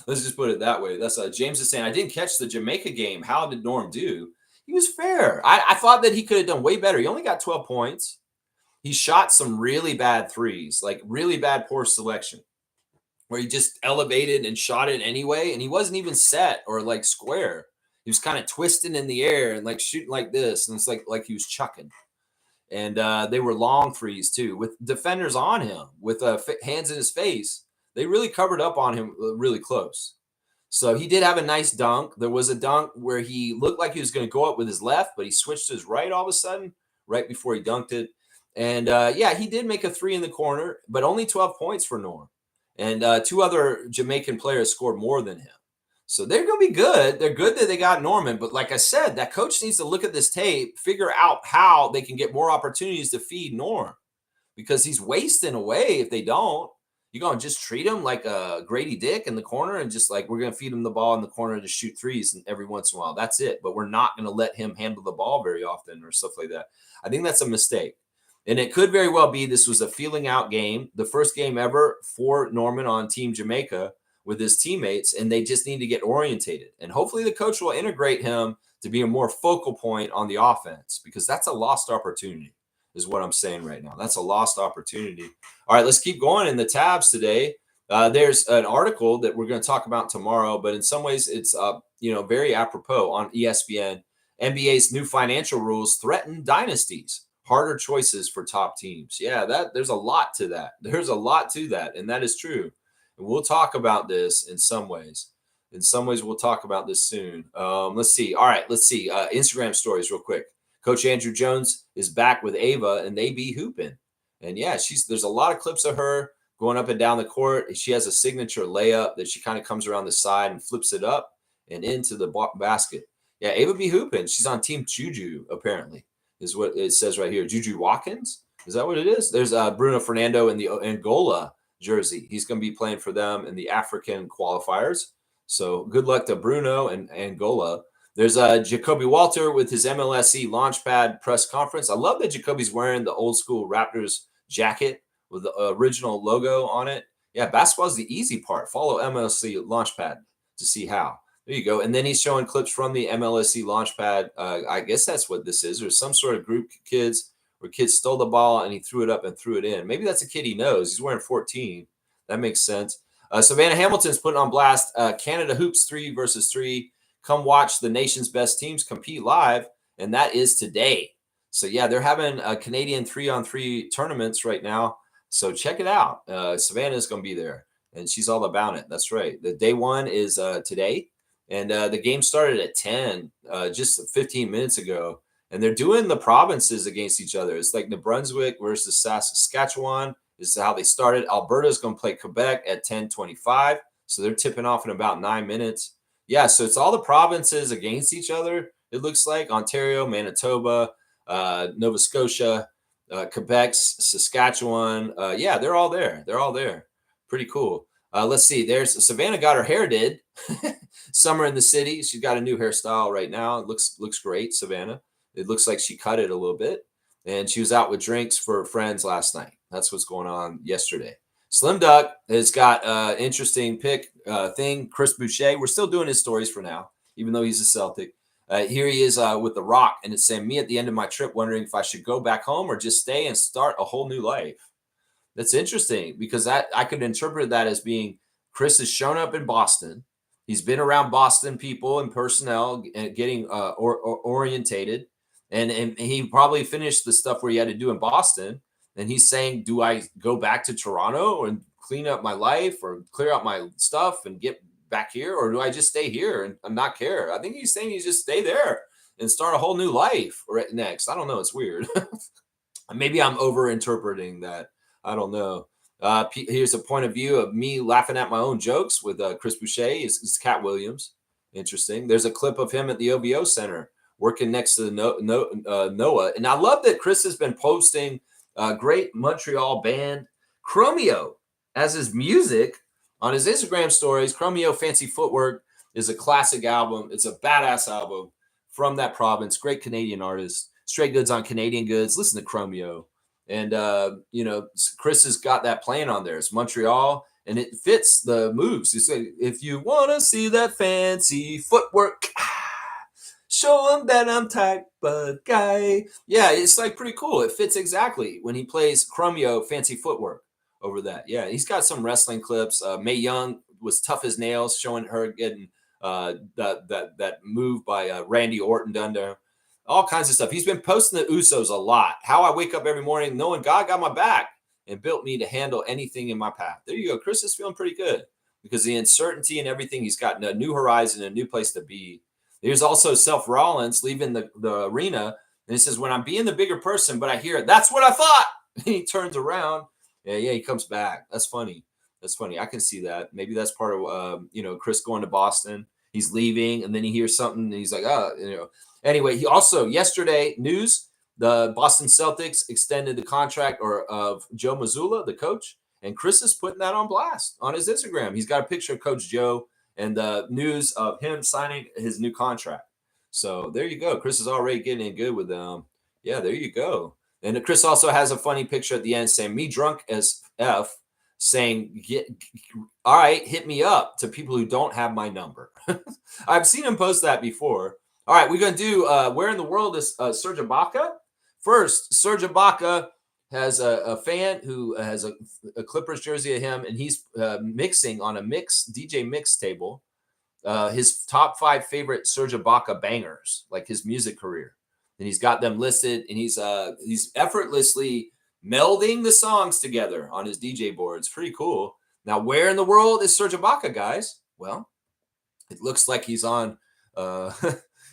That's James is saying, I didn't catch the Jamaica game. How did Norm do? He was fair. I thought that he could have done way better. He only got 12 points. He shot some really bad threes, like really bad poor selection, where he just elevated and shot it anyway. And he wasn't even set or like square. He was kind of twisting in the air and like shooting like this. And it's like he was chucking. And they were long threes too, with defenders on him, with hands in his face. They really covered up on him really close. So he did have a nice dunk. There was a dunk where he looked like he was going to go up with his left, but he switched to his right all of a sudden, right before he dunked it. And he did make a 3 in the corner, but only 12 points for Norm. And 2 other Jamaican players scored more than him. So they're going to be good. They're good that they got Norman. But like I said, that coach needs to look at this tape, figure out how they can get more opportunities to feed Norm, because he's wasting away if they don't. You're going to just treat him like a Grady Dick in the corner and just like we're going to feed him the ball in the corner to shoot threes and every once in a while. That's it. But we're not going to let him handle the ball very often or stuff like that. I think that's a mistake. And it could very well be this was a feeling out game, the first game ever for Norman on Team Jamaica with his teammates, and they just need to get orientated. And hopefully the coach will integrate him to be a more focal point on the offense, because that's a lost opportunity is what I'm saying right now. That's a lost opportunity. All right, let's keep going in the tabs today. There's an article that we're going to talk about tomorrow, but in some ways it's very apropos on ESPN. NBA's new financial rules threaten dynasties. Harder choices for top teams. Yeah, there's a lot to that. There's a lot to that, and that is true. And we'll talk about this in some ways. In some ways, we'll talk about this soon. Let's see. All right, let's see. Instagram stories real quick. Coach Andrew Jones is back with Ava, and they be hooping. And yeah, there's a lot of clips of her going up and down the court. She has a signature layup that she kind of comes around the side and flips it up and into the basket. Yeah, Ava be hooping. She's on Team Juju, apparently, is what it says right here. Juju Watkins. Is that what it is? There's Bruno Fernando in the Angola jersey. He's going to be playing for them in the African qualifiers. So good luck to Bruno and Angola. There's Jacoby Walter with his MLSE Launchpad press conference. I love that Jacoby's wearing the old school Raptors jacket with the original logo on it. Yeah, basketball is the easy part. Follow MLSE Launchpad to see how. There you go. And then he's showing clips from the MLSE Launchpad. I guess that's what this is. There's some sort of group kids where kids stole the ball and he threw it up and threw it in. Maybe that's a kid he knows. He's wearing 14. That makes sense. Savannah Hamilton's putting on blast Canada Hoops 3 versus 3. Come watch the nation's best teams compete live, and that is today. So, yeah, they're having a Canadian 3-on-3 tournaments right now. So check it out. Savannah is going to be there, and she's all about it. That's right. The day one is today, and the game started at 10 just 15 minutes ago. And they're doing the provinces against each other. It's like New Brunswick versus Saskatchewan. This is how they started. Alberta's going to play Quebec at 10:25. So they're tipping off in about 9 minutes. Yeah, so it's all the provinces against each other. It looks like Ontario, Manitoba, Nova Scotia, Quebec, Saskatchewan. Yeah, they're all there. They're all there. Pretty cool. Let's see. There's Savannah got her hair did. Summer in the city. She's got a new hairstyle right now. It looks great, Savannah. It looks like she cut it a little bit. And she was out with drinks for friends last night. That's what's going on yesterday. Slim Duck has got an interesting pick thing. Chris Boucher. We're still doing his stories for now, even though he's a Celtic. Here he is with The Rock. And it's saying, me at the end of my trip wondering if I should go back home or just stay and start a whole new life. That's interesting because that I could interpret that as being Chris has shown up in Boston. He's been around Boston people and personnel and getting orientated. And he probably finished the stuff where he had to do in Boston. And he's saying, do I go back to Toronto and clean up my life or clear out my stuff and get back here? Or do I just stay here and not care? I think he's saying you just stay there and start a whole new life next. I don't know. It's weird. Maybe I'm over-interpreting that. I don't know. Here's a point of view of me laughing at my own jokes with Chris Boucher. It's Cat Williams. Interesting. There's a clip of him at the OVO Center working next to Noah. And I love that Chris has been posting a great Montreal band, Chromeo, as his music on his Instagram stories. Chromeo Fancy Footwork is a classic album. It's a badass album from that province. Great Canadian artist. Straight goods on Canadian goods. Listen to Chromeo. And, Chris has got that playing on there. It's Montreal, and it fits the moves. He's like, if you want to see that fancy footwork, show them that I'm type of guy. Yeah, it's like pretty cool. It fits exactly when he plays Chromeo Fancy Footwork over that. Yeah, he's got some wrestling clips. Mae Young was tough as nails, showing her getting that move by Randy Orton done to her. All kinds of stuff. He's been posting the Usos a lot. How I wake up every morning knowing God got my back and built me to handle anything in my path. There you go. Chris is feeling pretty good because the uncertainty and everything, he's got a new horizon, a new place to be. There's also Seth Rollins leaving the arena, and he says, when I'm being the bigger person, but I hear it, that's what I thought. And he turns around. Yeah, he comes back. That's funny. That's funny. I can see that. Maybe that's part of, Chris going to Boston. He's leaving, and then he hears something, and he's like, Anyway, he also, yesterday, news, the Boston Celtics extended the contract of Joe Mazzulla, the coach, and Chris is putting that on blast on his Instagram. He's got a picture of Coach Joe and the news of him signing his new contract. So there you go. Chris is already getting in good with them. Yeah, there you go. And Chris also has a funny picture at the end saying, me drunk as F, saying, all right, hit me up to people who don't have my number. I've seen him post that before. All right, we're going to do where in the world is Serge Ibaka? First, Serge Ibaka has a fan who has a Clippers jersey of him, and he's mixing on a DJ mix table his top 5 favorite Serge Ibaka bangers, like his music career. And he's got them listed, and he's effortlessly melding the songs together on his DJ board. It's pretty cool. Now, where in the world is Serge Ibaka, guys? Well, it looks like he's on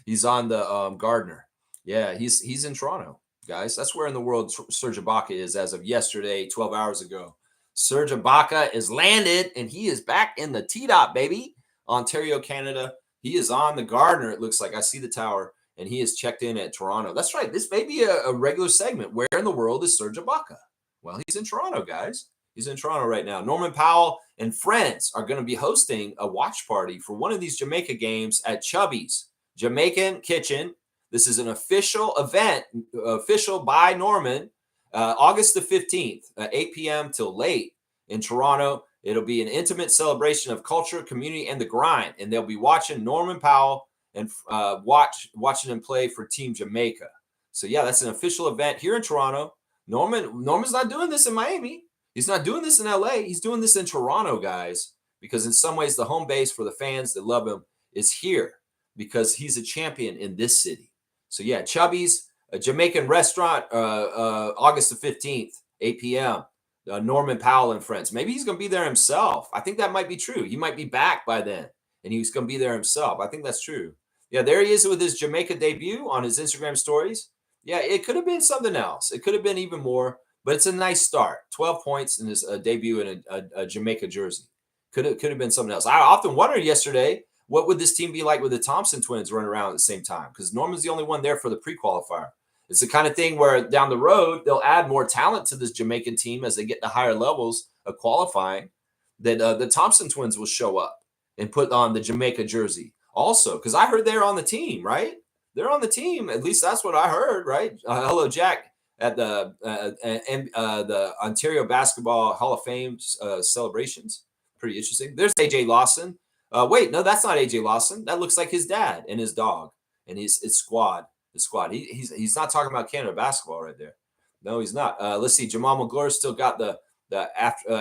he's on the Gardner. Yeah, he's in Toronto, guys. That's where in the world Serge Ibaka is as of yesterday, 12 hours ago. Serge Ibaka is landed, and he is back in the T-Dot, baby. Ontario, Canada. He is on the Gardner, it looks like. I see the tower. and he is checked in at Toronto. That's right. This may be a regular segment. Where in the world is Serge Ibaka? Well, he's in Toronto, guys. He's in Toronto right now. Norman Powell and friends are going to be hosting a watch party for one of these Jamaica games at Chubby's Jamaican Kitchen. This is an official event, official by Norman, August the 15th, 8 p.m. till late in Toronto. It'll be an intimate celebration of culture, community, and the grind. And they'll be watching Norman Powell and watching him play for Team Jamaica. So, yeah, that's an official event here in Toronto. Norman's not doing this in Miami. He's not doing this in LA. He's doing this in Toronto, guys, because in some ways the home base for the fans that love him is here because he's a champion in this city. So, yeah, Chubby's, a Jamaican restaurant, August the 15th, 8 p.m. Norman Powell and friends. Maybe he's going to be there himself. I think that might be true. He might be back by then, and he's going to be there himself. I think that's true. Yeah, there he is with his Jamaica debut on his Instagram stories. Yeah, it could have been something else. It could have been even more, but it's a nice start. 12 points in his debut in a Jamaica jersey. Could have been something else. I often wondered yesterday, what would this team be like with the Thompson twins running around at the same time? Because Norman's the only one there for the pre-qualifier. It's the kind of thing where down the road, they'll add more talent to this Jamaican team as they get to higher levels of qualifying, that the Thompson twins will show up and put on the Jamaica jersey also. Because I heard they're on the team, right? They're on the team. At least that's what I heard, right? Hello, Jack, at the Ontario Basketball Hall of Fame celebrations. Pretty interesting. There's AJ Lawson. Wait, no, that's not AJ Lawson. That looks like his dad and his dog and his squad. The squad. He's not talking about Canada basketball right there. No, he's not. Let's see. Jamal McGlore's still got the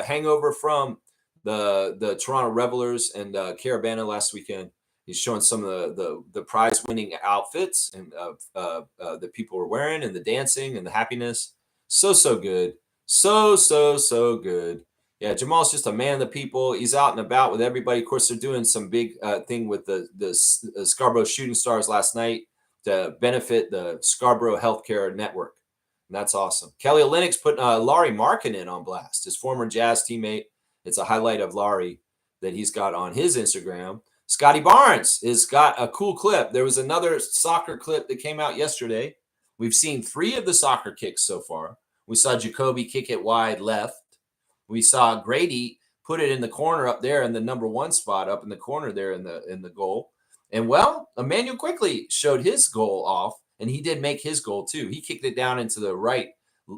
hangover from the Toronto Revelers and Carabana last weekend. He's showing some of the prize winning outfits and that people were wearing and the dancing and the happiness. So good. So good. Yeah, Jamal's just a man of the people. He's out and about with everybody. Of course, they're doing some big thing with the Scarborough Shooting Stars last night to benefit the Scarborough Healthcare Network. And that's awesome. Kelly Olynyk's put Larry Markkinen on blast, his former Jazz teammate. It's a highlight of Larry that he's got on his Instagram. Scotty Barnes has got a cool clip. There was another soccer clip that came out yesterday. We've seen 3 of the soccer kicks so far. We saw Jacoby kick it wide left. We saw Grady put it in the corner up there in the number 1 spot up in the corner there in the goal. And, well, Emmanuel quickly showed his goal off, and he did make his goal too. He kicked it down into the right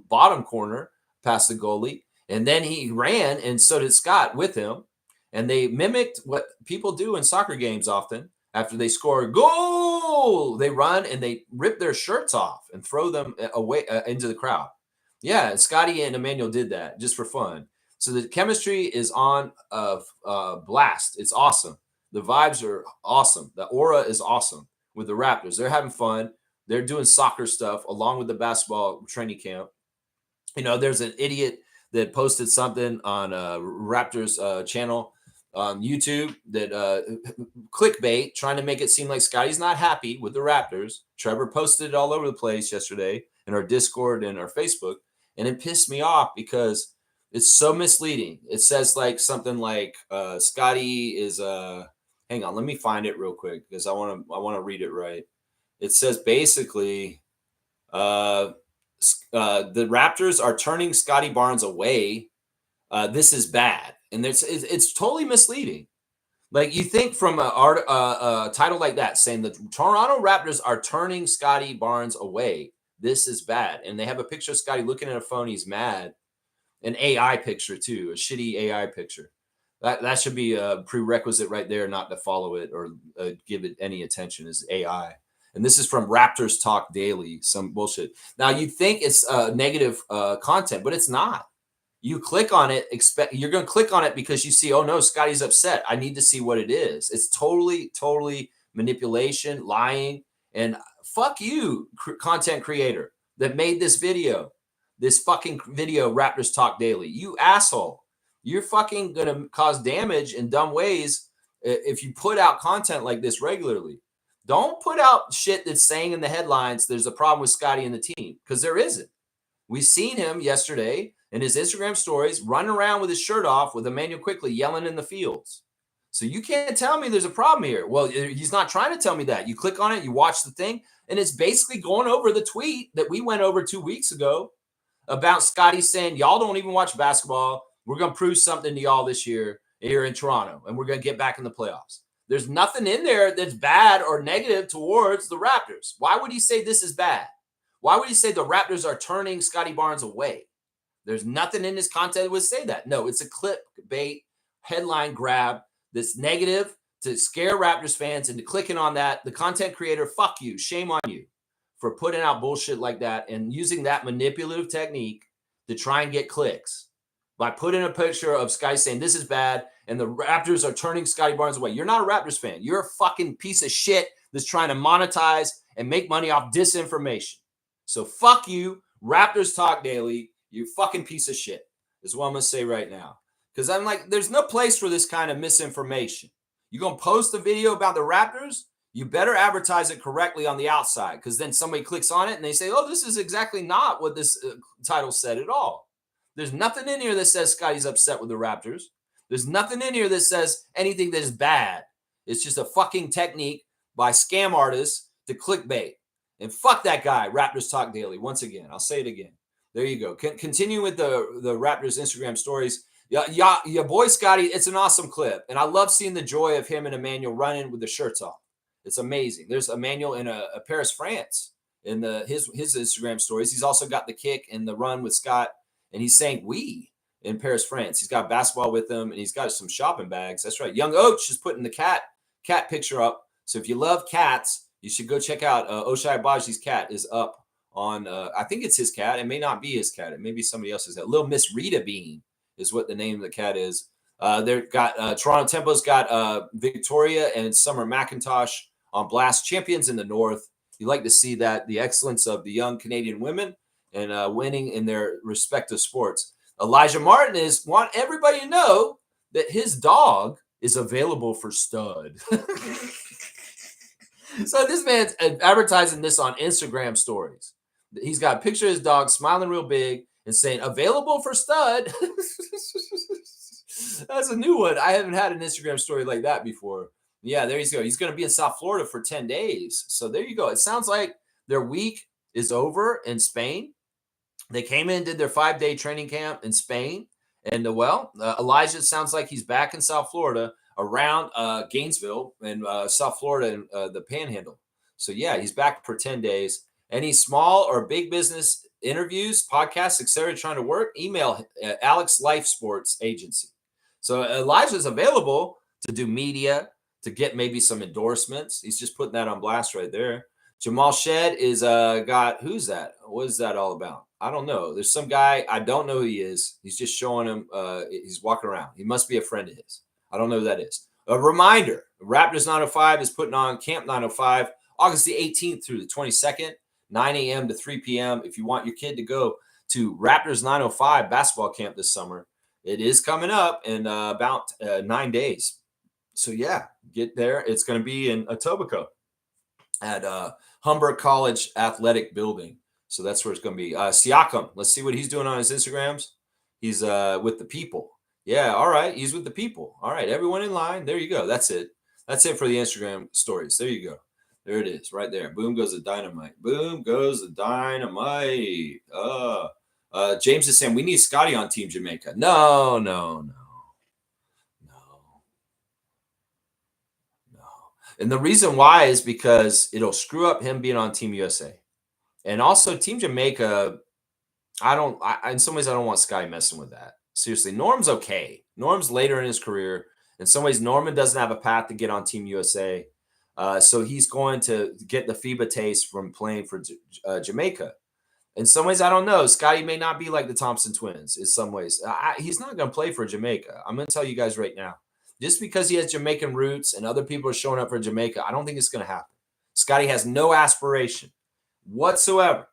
bottom corner past the goalie, and then he ran, and so did Scott with him. And they mimicked what people do in soccer games often. After they score a goal, they run and they rip their shirts off and throw them away into the crowd. Yeah, Scotty and Emmanuel did that just for fun. So the chemistry is on blast. It's awesome. The vibes are awesome. The aura is awesome with the Raptors. They're having fun. They're doing soccer stuff along with the basketball training camp. You know, there's an idiot that posted something on Raptors channel on YouTube that clickbait, trying to make it seem like Scotty's not happy with the Raptors. Trevor posted it all over the place yesterday in our Discord and our Facebook, and it pissed me off because it's so misleading. It says like something like Scotty is hang on, let me find it real quick because I want to read it right. It says basically the Raptors are turning Scotty Barnes away. This is bad, and it's totally misleading. Like, you think from a title like that saying the Toronto Raptors are turning Scotty Barnes away, this is bad, and they have a picture of Scotty looking at a phone. He's mad. An AI picture too, a shitty AI picture. That should be a prerequisite right there, not to follow it or give it any attention, is AI. And this is from Raptors Talk Daily, some bullshit. Now, you'd think it's negative content, but it's not. You click on it, you're going to click on it because you see, oh no, Scotty's upset. I need to see what it is. It's totally manipulation, lying, and fuck you, content creator that made this video. This fucking video, Raptors Talk Daily. You asshole. You're fucking going to cause damage in dumb ways if you put out content like this regularly. Don't put out shit that's saying in the headlines there's a problem with Scotty and the team, because there isn't. We've seen him yesterday in his Instagram stories running around with his shirt off with Emmanuel Quickly yelling in the fields. So you can't tell me there's a problem here. Well, he's not trying to tell me that. You click on it, you watch the thing, and it's basically going over the tweet that we went over 2 weeks ago about Scotty saying, y'all don't even watch basketball. We're going to prove something to y'all this year here in Toronto, and we're going to get back in the playoffs. There's nothing in there that's bad or negative towards the Raptors. Why would he say this is bad? Why would he say the Raptors are turning Scotty Barnes away? There's nothing in his content that would say that. No, it's a clickbait headline grab that's negative to scare Raptors fans into clicking on that. The content creator, fuck you. Shame on you for putting out bullshit like that and using that manipulative technique to try and get clicks by putting a picture of Scotty saying this is bad and the Raptors are turning Scotty Barnes away. You're not a Raptors fan. You're a fucking piece of shit that's trying to monetize and make money off disinformation. So fuck you, Raptors Talk Daily, you fucking piece of shit is what I'm going to say right now. Because I'm like, there's no place for this kind of misinformation. You're going to post a video about the Raptors, you better advertise it correctly on the outside, because then somebody clicks on it and they say, oh, this is exactly not what this title said at all. There's nothing in here that says Scotty's upset with the Raptors. There's nothing in here that says anything that is bad. It's just a fucking technique by scam artists to clickbait. And fuck that guy, Raptors Talk Daily. Once again, I'll say it again. There you go. Continue with the Raptors Instagram stories. Yeah, your boy Scotty, it's an awesome clip. And I love seeing the joy of him and Emmanuel running with the shirts off. It's amazing. There's Emmanuel in a Paris, France in his Instagram stories. He's also got the kick and the run with Scott. And he's saying we in Paris, France. He's got basketball with him and he's got some shopping bags. That's right. Young Oach is putting the cat picture up. So if you love cats, you should go check out Oshai Baji's cat is up on, I think it's his cat. It may not be his cat. It may be somebody else's cat. Little Miss Rita Bean is what the name of the cat is. They've got Toronto Tempo's got Victoria and Summer McIntosh on blast, champions in the North. You like to see that, the excellence of the young Canadian women and winning in their respective sports. Elijah Martin want everybody to know that his dog is available for stud. So this man's advertising this on Instagram stories. He's got a picture of his dog smiling real big and saying available for stud. That's a new one. I haven't had an Instagram story like that before. Yeah, there you go. He's going to be in South Florida for 10 days. So there you go. It sounds like their week is over in Spain. They came in, did their 5-day training camp in Spain. And Elijah sounds like he's back in South Florida around Gainesville and South Florida and the Panhandle. So yeah, he's back for 10 days. Any small or big business interviews, podcasts, etc., trying to work, email Alex Life Sports Agency. So Elijah's available to do media, to get maybe some endorsements. He's just putting that on blast right there. Jamal Shed is who's that? What is that all about? I don't know. There's some guy, I don't know who he is. He's just showing him, he's walking around. He must be a friend of his. I don't know who that is. A reminder, Raptors 905 is putting on Camp 905, August the 18th through the 22nd, 9 a.m. to 3 p.m. If you want your kid to go to Raptors 905 basketball camp this summer, it is coming up in about 9 days. So yeah, get there. It's going to be in Etobicoke at Humber College Athletic Building. So that's where it's going to be. Siakam, let's see what he's doing on his Instagrams. He's with the people. Yeah, all right. He's with the people. All right, everyone in line. There you go. That's it. That's it for the Instagram stories. There you go. There it is right there. Boom goes the dynamite. Boom goes the dynamite. James is saying we need Scotty on Team Jamaica. No. And the reason why is because it'll screw up him being on Team USA. And also Team Jamaica, in some ways, I don't want Scotty messing with that. Seriously, Norm's okay. Norm's later in his career. In some ways, Norman doesn't have a path to get on Team USA. So he's going to get the FIBA taste from playing for Jamaica. In some ways, I don't know. Scotty may not be like the Thompson twins in some ways. He's not going to play for Jamaica. I'm going to tell you guys right now. Just because he has Jamaican roots and other people are showing up for Jamaica, I don't think it's going to happen. Scotty has no aspiration whatsoever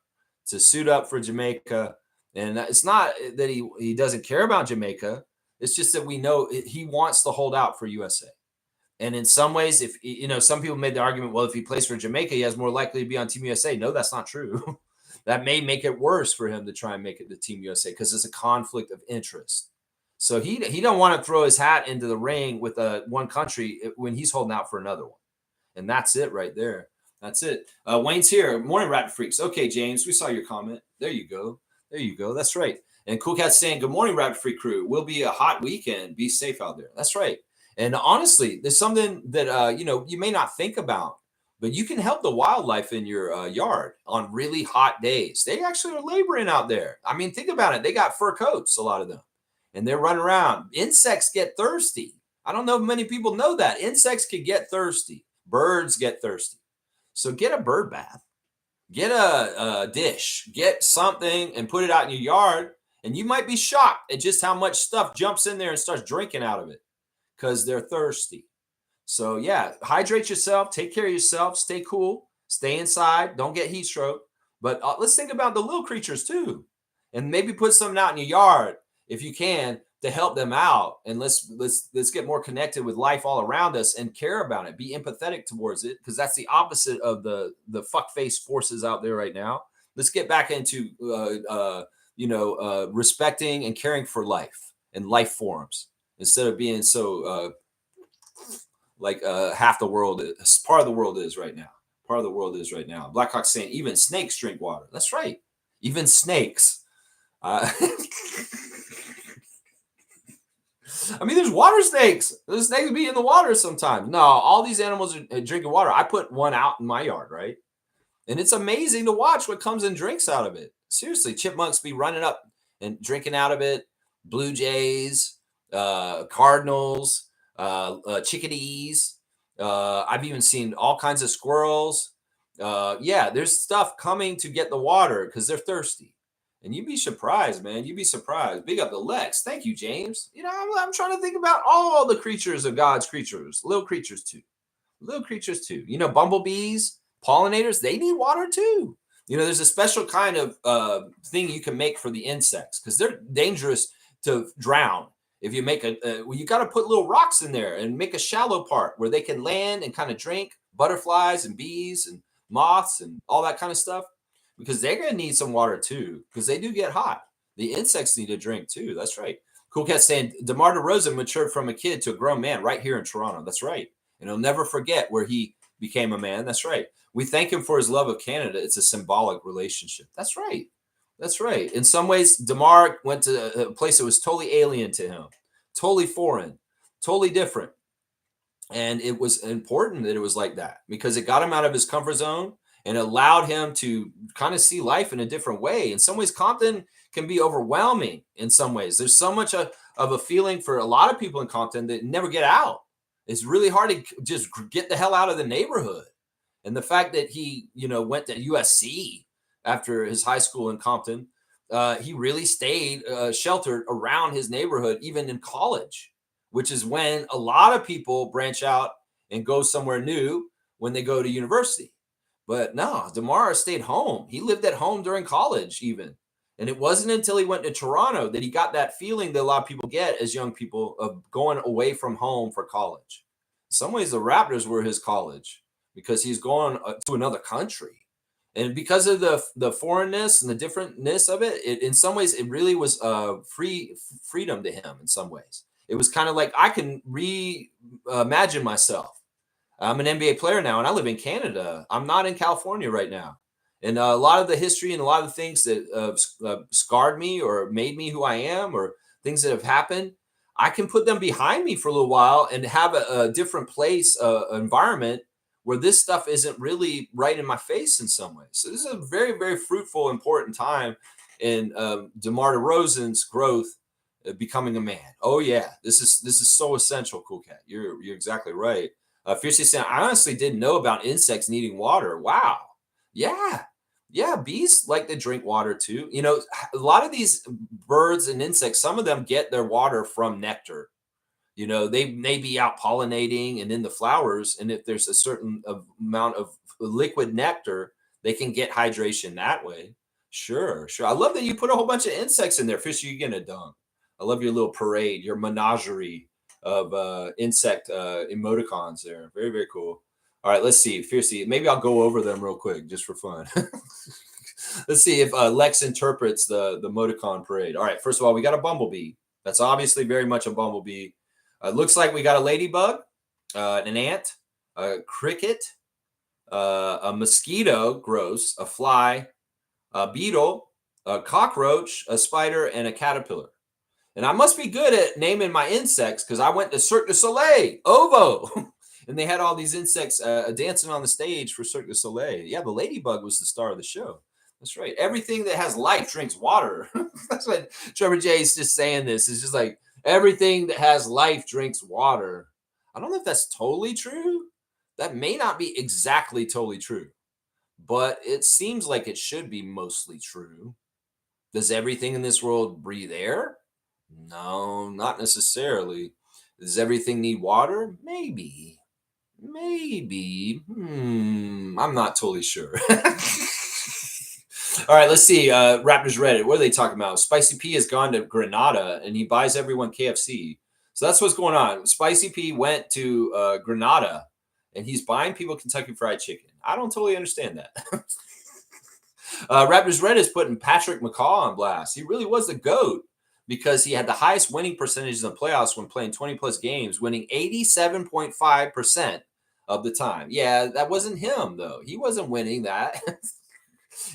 to suit up for Jamaica. And it's not that he doesn't care about Jamaica. It's just that we know he wants to hold out for USA. And in some ways, if some people made the argument, well, if he plays for Jamaica, he has more likely to be on Team USA. No, that's not true. That may make it worse for him to try and make it to Team USA because it's a conflict of interest. So he don't want to throw his hat into the ring with one country when he's holding out for another one. And that's it right there. That's it. Wayne's here. Morning, Raptor Freaks. Okay, James, we saw your comment. There you go. There you go. That's right. And Cool Cat's saying, good morning, Raptor Freak crew. Will be a hot weekend. Be safe out there. That's right. And honestly, there's something that, you may not think about, but you can help the wildlife in your yard on really hot days. They actually are laboring out there. I mean, think about it. They got fur coats, a lot of them, and they're running around. Insects get thirsty. I don't know if many people know that. Insects can get thirsty. Birds get thirsty. So get a bird bath. Get a dish. Get something and put it out in your yard. And you might be shocked at just how much stuff jumps in there and starts drinking out of it because they're thirsty. So yeah, hydrate yourself, take care of yourself, stay cool, stay inside, don't get heat stroke. But let's think about the little creatures too, and maybe put something out in your yard if you can to help them out. And let's get more connected with life all around us and care about it, be empathetic towards it, because that's the opposite of the fuckface forces out there right now. Let's get back into respecting and caring for life and life forms instead of being so half the world is, part of the world is right now. Part of the world is right now. Blackhawk's saying even snakes drink water. That's right. Even snakes. I mean, there's water snakes. The snakes be in the water sometimes. No, all these animals are drinking water. I put one out in my yard, right? And it's amazing to watch what comes and drinks out of it. Seriously, chipmunks be running up and drinking out of it. Blue jays, cardinals, chickadees. I've even seen all kinds of squirrels. There's stuff coming to get the water because they're thirsty. And you'd be surprised, man. You'd be surprised. Big up the Lex. Thank you, James. I'm trying to think about all the creatures of God's creatures. Little creatures too. Little creatures too. Bumblebees, pollinators, they need water too. There's a special kind of thing you can make for the insects because they're dangerous to drown. If you make you got to put little rocks in there and make a shallow part where they can land and kind of drink, butterflies and bees and moths and all that kind of stuff, because they're going to need some water too, because they do get hot. The insects need a drink too. That's right. Cool Cat saying DeMar DeRozan matured from a kid to a grown man right here in Toronto. That's right. And he'll never forget where he became a man. That's right. We thank him for his love of Canada. It's a symbolic relationship. That's right. That's right. In some ways, DeMar went to a place that was totally alien to him, totally foreign, totally different. And it was important that it was like that because it got him out of his comfort zone and allowed him to kind of see life in a different way. In some ways, Compton can be overwhelming in some ways. There's so much of a feeling for a lot of people in Compton that never get out. It's really hard to just get the hell out of the neighborhood. And the fact that he, went to USC after his high school in Compton, he really stayed sheltered around his neighborhood, even in college, which is when a lot of people branch out and go somewhere new when they go to university. But no, DeMar stayed home. He lived at home during college even. And it wasn't until he went to Toronto that he got that feeling that a lot of people get as young people of going away from home for college. In some ways, the Raptors were his college because he's going to another country. And because of the foreignness and the differentness of it, in some ways, it really was freedom to him in some ways. It was kind of like I can reimagine myself. I'm an NBA player now, and I live in Canada. I'm not in California right now. And a lot of the history and a lot of the things that scarred me or made me who I am or things that have happened, I can put them behind me for a little while and have a different place, environment where this stuff isn't really right in my face in some ways. So this is a very, very fruitful, important time in DeMar DeRozan's growth, becoming a man. Oh yeah, this is so essential, Cool Cat. You're exactly right. Fiercely saying, I honestly didn't know about insects needing water. Wow. Yeah, bees like to drink water too. A lot of these birds and insects, some of them get their water from nectar. They may be out pollinating and in the flowers. And if there's a certain amount of liquid nectar, they can get hydration that way. Sure. I love that you put a whole bunch of insects in there. Fishy, you're getting a dunk. I love your little parade, your menagerie of insect emoticons there. Very, very cool. All right, let's see. Fiercely, maybe I'll go over them real quick just for fun. Let's see if Lex interprets the emoticon parade. All right, first of all, we got a bumblebee. That's obviously very much a bumblebee. Looks like we got a ladybug, an ant, a cricket, a mosquito, gross, a fly, a beetle, a cockroach, a spider, and a caterpillar. And I must be good at naming my insects because I went to Cirque du Soleil, OVO, and they had all these insects dancing on the stage for Cirque du Soleil. Yeah, the ladybug was the star of the show. That's right. Everything that has life drinks water. That's what Trevor J is just saying. This is just like everything that has life drinks water. I don't know if that's totally true. That may not be exactly totally true, but it seems like it should be mostly true. Does everything in this world breathe air? No, not necessarily. Does everything need water? Maybe. Maybe. I'm not totally sure. All right, let's see. Raptors Reddit. What are they talking about? Spicy P has gone to Grenada and he buys everyone KFC. So that's what's going on. Spicy P went to Grenada and he's buying people Kentucky Fried Chicken. I don't totally understand that. Raptors Reddit is putting Patrick McCaw on blast. He really was the GOAT because he had the highest winning percentages in the playoffs when playing 20-plus games, winning 87.5% of the time. Yeah, that wasn't him, though. He wasn't winning that.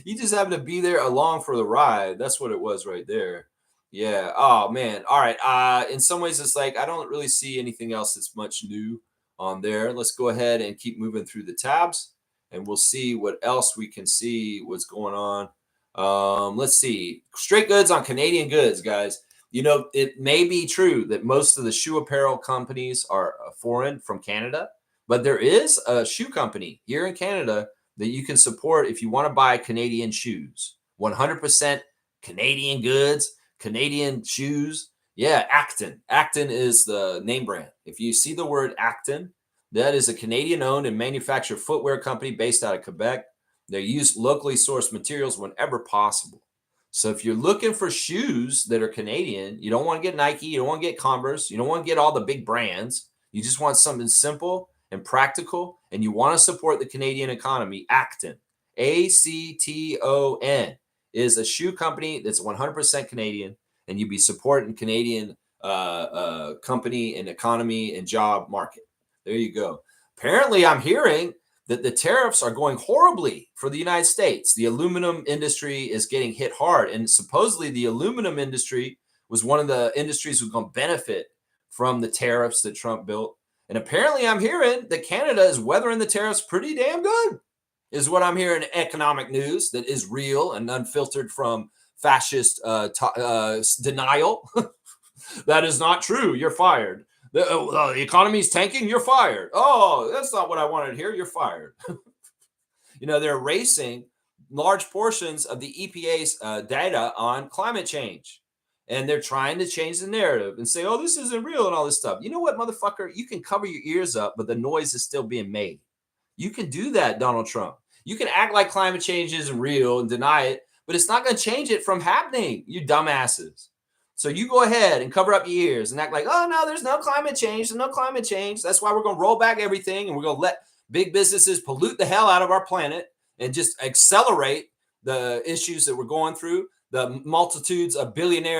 He just happened to be there along for the ride. That's what it was right there. Yeah. Oh, man. All right. In some ways, it's like I don't really see anything else that's much new on there. Let's go ahead and keep moving through the tabs, and we'll see what else we can see what's going on. Let's see. Straight goods on Canadian goods, guys. You know, it may be true that most of the shoe apparel companies are foreign from Canada, but there is a shoe company here in Canada that you can support if you want to buy Canadian shoes. 100% Canadian goods, Canadian shoes. Yeah, Acton. Acton is the name brand. If you see the word Acton, that is a Canadian-owned and manufactured footwear company based out of Quebec. They use locally sourced materials whenever possible. So if you're looking for shoes that are Canadian, you don't want to get Nike, you don't want to get Converse, you don't want to get all the big brands. You just want something simple and practical, and you want to support the Canadian economy. Acton, Acton, is a shoe company that's 100% Canadian, and you'd be supporting Canadian company and economy and job market. There you go. Apparently, I'm hearing that the tariffs are going horribly for the United States. The aluminum industry is getting hit hard, and supposedly the aluminum industry was one of the industries who's going to benefit from the tariffs that Trump built. And apparently I'm hearing that Canada is weathering the tariffs pretty damn good, is what I'm hearing in economic news that is real and unfiltered from fascist denial. That is not true. You're fired. The economy is tanking. You're fired. Oh, that's not what I wanted to hear. You're fired. You know, they're erasing large portions of the EPA's data on climate change. And they're trying to change the narrative and say, oh, this isn't real and all this stuff. You know what, motherfucker? You can cover your ears up, but the noise is still being made. You can do that, Donald Trump. You can act like climate change isn't real and deny it, but it's not going to change it from happening, you dumbasses. So you go ahead and cover up your ears and act like, oh, no, there's no climate change. There's no climate change. That's why we're going to roll back everything, and we're going to let big businesses pollute the hell out of our planet and just accelerate the issues that we're going through. The multitudes of billion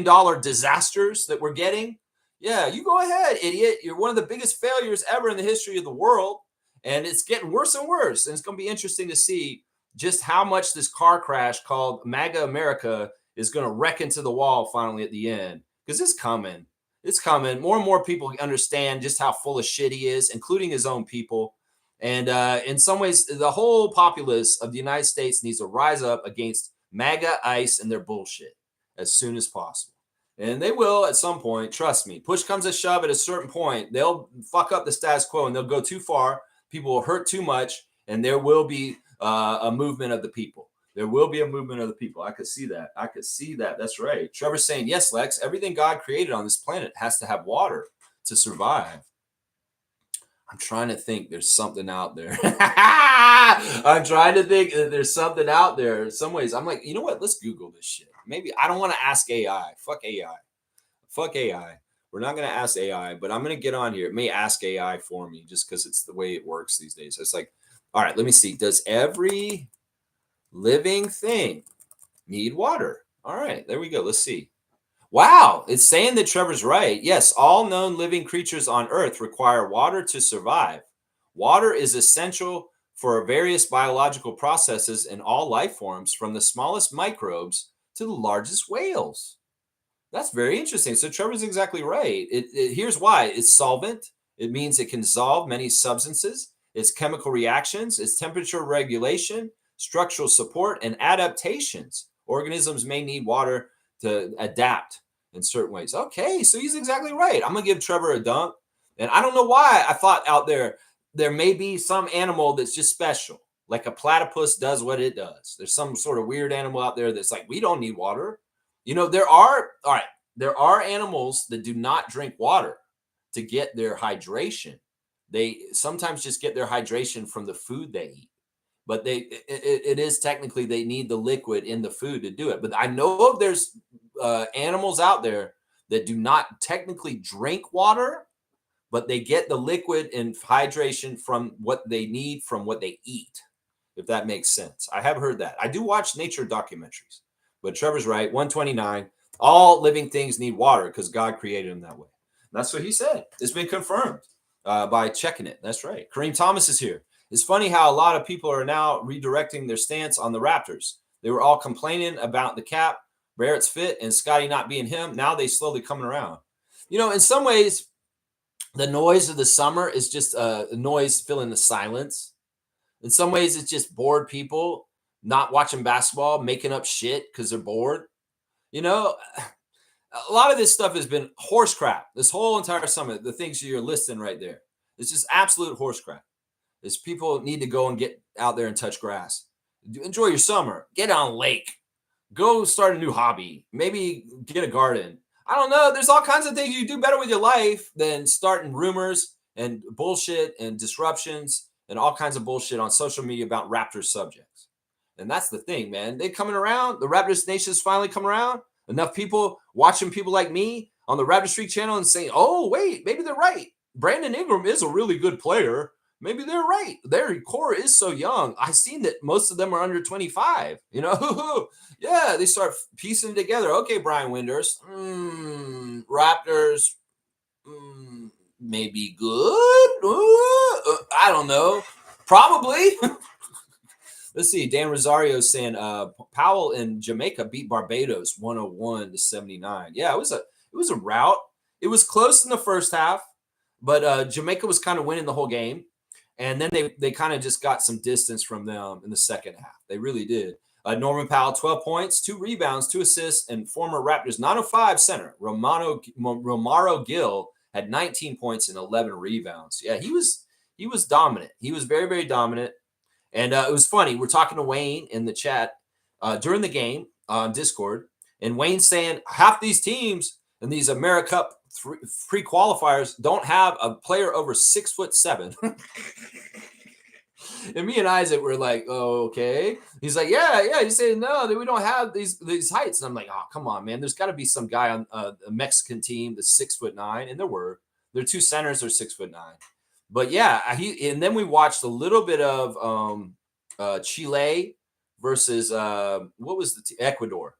dollar disasters that we're getting. Yeah, you go ahead, idiot. You're one of the biggest failures ever in the history of the world. And it's getting worse and worse. And it's going to be interesting to see just how much this car crash called MAGA America is going to wreck into the wall finally at the end. Because it's coming. It's coming. More and more people understand just how full of shit he is, including his own people. And in some ways, the whole populace of the United States needs to rise up against MAGA ICE and their bullshit as soon as possible. And they will at some point, trust me. Push comes to shove at a certain point. They'll fuck up the status quo and they'll go too far. People will hurt too much, and there will be a movement of the people. There will be a movement of the people. I could see that. I could see that. That's right. Trevor's saying, yes, Lex, everything God created on this planet has to have water to survive. I'm trying to think there's something out there. I'm trying to think that there's something out there. In some ways, I'm like, you know what? Let's Google this shit. Maybe I don't want to ask AI. Fuck AI. Fuck AI. We're not going to ask AI, but I'm going to get on here. It may ask AI for me just because it's the way it works these days. It's like, all right, let me see. Does every living thing need water? All right, there we go. Let's see. Wow, it's saying that Trevor's right. Yes, all known living creatures on Earth require water to survive. Water is essential for various biological processes in all life forms, from the smallest microbes to the largest whales. That's very interesting. So Trevor's exactly right. Here's why: it's solvent. It means it can dissolve many substances. It's chemical reactions. It's temperature regulation, structural support, and adaptations. Organisms may need water to adapt in certain ways. Okay, so he's exactly right. I'm gonna give Trevor a dunk. And I don't know why I thought out there may be some animal that's just special, like a platypus does what it does. There's some sort of weird animal out there that's like, we don't need water. There are, all right, there are animals that do not drink water to get their hydration. They sometimes just get their hydration from the food they eat. But it is technically they need the liquid in the food to do it. But I know there's animals out there that do not technically drink water, but they get the liquid and hydration from what they need from what they eat, if that makes sense. I have heard that. I do watch nature documentaries, but Trevor's right. 129. All living things need water because God created them that way. And that's what he said. It's been confirmed by checking it. That's right. Kareem Thomas is here. It's funny how a lot of people are now redirecting their stance on the Raptors. They were all complaining about the cap, Barrett's fit, and Scotty not being him. Now they slowly coming around. In some ways, the noise of the summer is just a noise filling the silence. In some ways, it's just bored people not watching basketball, making up shit because they're bored. A lot of this stuff has been horse crap. This whole entire summer, the things you're listing right there, it's just absolute horse crap. Is people need to go and get out there and touch grass. Enjoy your summer. Get on a lake. Go start a new hobby. Maybe get a garden. I don't know. There's all kinds of things you do better with your life than starting rumors and bullshit and disruptions and all kinds of bullshit on social media about Raptors subjects. And that's the thing, man. They coming around. The Raptors Nation's finally come around. Enough people watching people like me on the Raptor Street channel and saying, oh, wait, maybe they're right. Brandon Ingram is a really good player. Maybe they're right. Their core is so young. I've seen that most of them are under 25. Yeah, they start piecing together. Okay, Brian Winders, Raptors may be good. I don't know. Probably. Let's see. Dan Rosario saying Powell and Jamaica beat Barbados 101-79. Yeah, it was a rout. It was close in the first half, but Jamaica was kind of winning the whole game. And then they kind of just got some distance from them in the second half. They really did. Norman Powell, 12 points, 2 rebounds, 2 assists, and former Raptors 905 center Romaro Gill had 19 points and 11 rebounds. Yeah, he was dominant. He was very, very dominant. And it was funny. We're talking to Wayne in the chat during the game on Discord, and Wayne's saying half these teams in these AmeriCup pre-qualifiers don't have a player over 6'7". And me and Isaac were like, oh, okay. He's like, yeah. He said, no, we don't have these heights. And I'm like, oh, come on, man. There's got to be some guy on a Mexican team that's 6'9", and there were. Their 2 centers are 6'9". But yeah, and then we watched a little bit of Chile versus what was Ecuador.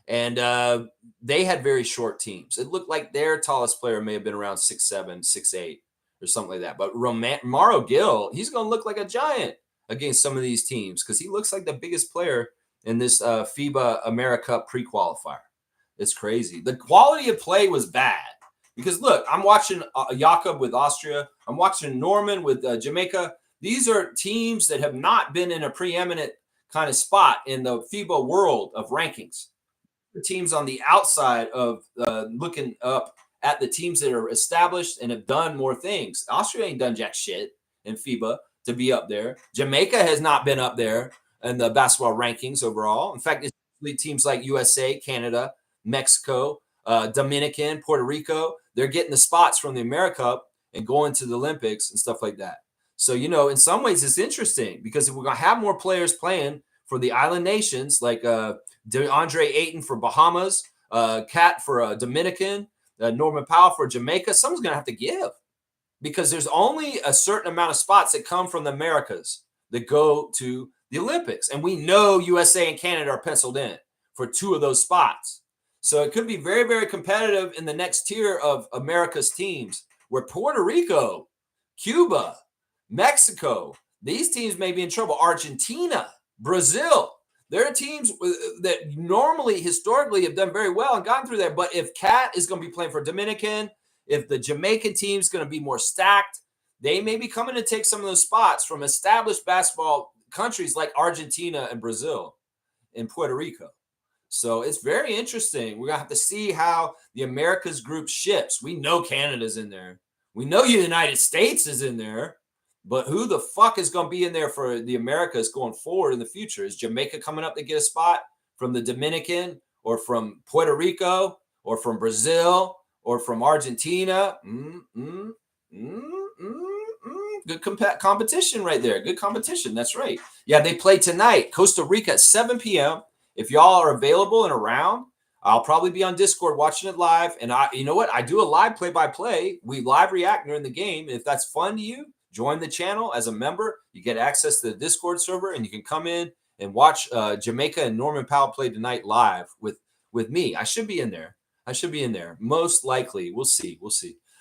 And they had very short teams. It looked like their tallest player may have been around 6'7", 6'8", or something like that. But Romaro Gill, he's going to look like a giant against some of these teams because he looks like the biggest player in this FIBA AmeriCup pre-qualifier. It's crazy. The quality of play was bad because, look, I'm watching Jakob with Austria. I'm watching Norman with Jamaica. These are teams that have not been in a preeminent kind of spot in the FIBA world of rankings. The teams on the outside of looking up at the teams that are established and have done more things. Austria ain't done jack shit in FIBA to be up there. Jamaica has not been up there in the basketball rankings overall. In fact, it's teams like USA, Canada, Mexico, Dominican, Puerto Rico. They're getting the spots from the AmeriCup and going to the Olympics and stuff like that. So, in some ways it's interesting because if we're going to have more players playing for the island nations like DeAndre Ayton for Bahamas, Cat for Dominican, Norman Powell for Jamaica, someone's going to have to give because there's only a certain amount of spots that come from the Americas that go to the Olympics. And we know USA and Canada are penciled in for 2 of those spots. So it could be very, very competitive in the next tier of America's teams, where Puerto Rico, Cuba, Mexico, these teams may be in trouble. Argentina, Brazil, there are teams that normally, historically, have done very well and gotten through there. But if Cat is going to be playing for Dominican, if the Jamaican team is going to be more stacked, they may be coming to take some of those spots from established basketball countries like Argentina and Brazil and Puerto Rico. So it's very interesting. We're going to have to see how the Americas group shifts. We know Canada's in there. We know the United States is in there. But who the fuck is going to be in there for the Americas going forward in the future? Is Jamaica coming up to get a spot from the Dominican or from Puerto Rico or from Brazil or from Argentina? Good competition right there. Good competition. That's right. Yeah, they play tonight. Costa Rica at 7 p.m. If y'all are available and around, I'll probably be on Discord watching it live. And you know what? I do a live play-by-play. We live react during the game. And if that's fun to you, join the channel as a member. You get access to the Discord server, and you can come in and watch Jamaica and Norman Powell play tonight live with me. I should be in there. Most likely. We'll see.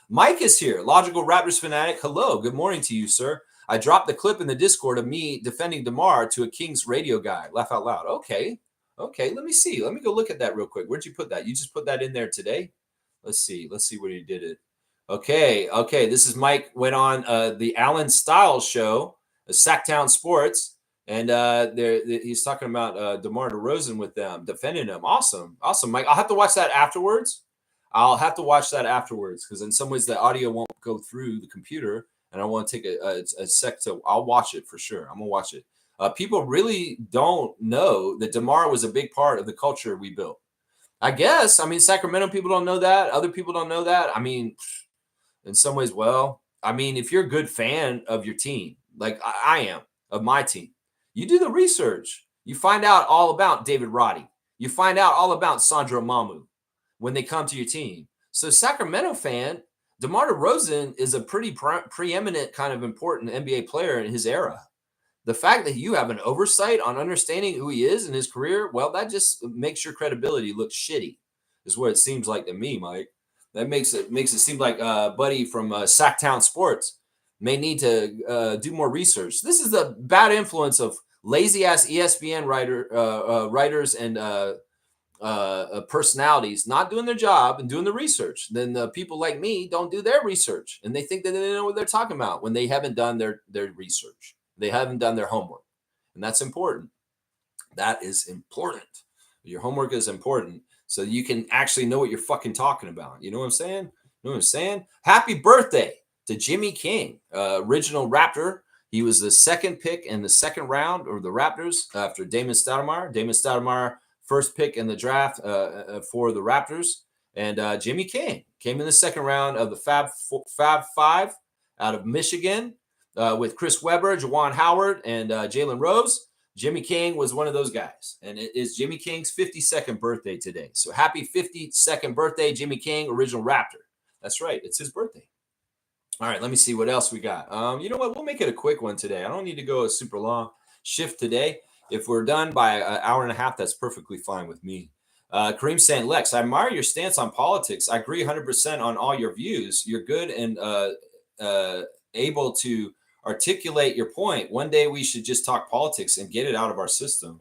Mike is here. Logical Raptors fanatic. Hello. Good morning to you, sir. I dropped the clip in the Discord of me defending DeMar to a Kings radio guy. Laugh out loud. Okay, let me see. Let me go look at that real quick. Where'd you put that? You just put that in there today? Let's see where you did it. Okay. This is Mike went on the Alan Stiles show, Sacktown Sports, and he's talking about DeMar DeRozan with them, defending him. Awesome, Mike. I'll have to watch that afterwards. Because in some ways the audio won't go through the computer, and I want to take a sec to. I'll watch it for sure. I'm gonna watch it. People really don't know that DeMar was a big part of the culture we built. I guess. I mean, Sacramento people don't know that. Other people don't know that. I mean, in some ways, if you're a good fan of your team, like I am of my team, you do the research. You find out all about David Roddy. You find out all about Sandro Mamu when they come to your team. So Sacramento fan, DeMar DeRozan is a pretty preeminent kind of important NBA player in his era. The fact that you have an oversight on understanding who he is in his career, well, that just makes your credibility look shitty, is what it seems like to me, Mike. That makes it seem like Buddy from Sacktown Sports may need to do more research. This is the bad influence of lazy-ass ESPN writers and personalities not doing their job and doing the research. Then people like me don't do their research, and they think that they know what they're talking about when they haven't done their research. They haven't done their homework, and that's important. That is important. Your homework is important, so you can actually know what you're fucking talking about. You know what I'm saying? Happy birthday to Jimmy King, original Raptor. He was the second pick in the second round of the Raptors after Damon Stoudemire. Damon Stoudemire, first pick in the draft for the Raptors. And Jimmy King came in the second round of the Fab Five out of Michigan with Chris Webber, Juwan Howard, and Jalen Rose. Jimmy King was one of those guys. And it is Jimmy King's 52nd birthday today. So happy 52nd birthday, Jimmy King, original Raptor. That's right. It's his birthday. All right, let me see what else we got. You know what? We'll make it a quick one today. I don't need to go a super long shift today. If we're done by an hour and a half, that's perfectly fine with me. Kareem saying, Lex, I admire your stance on politics. I agree 100% on all your views. You're good and able to articulate your point. One day we should just talk politics and get it out of our system.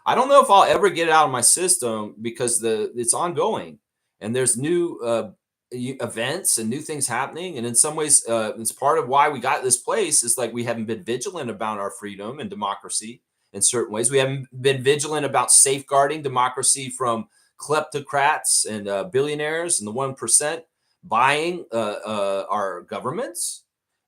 I don't know if I'll ever get it out of my system because it's ongoing and there's new events and new things happening. And in some ways, it's part of why we got this place is like we haven't been vigilant about our freedom and democracy in certain ways. We haven't been vigilant about safeguarding democracy from kleptocrats and billionaires and the 1% buying our governments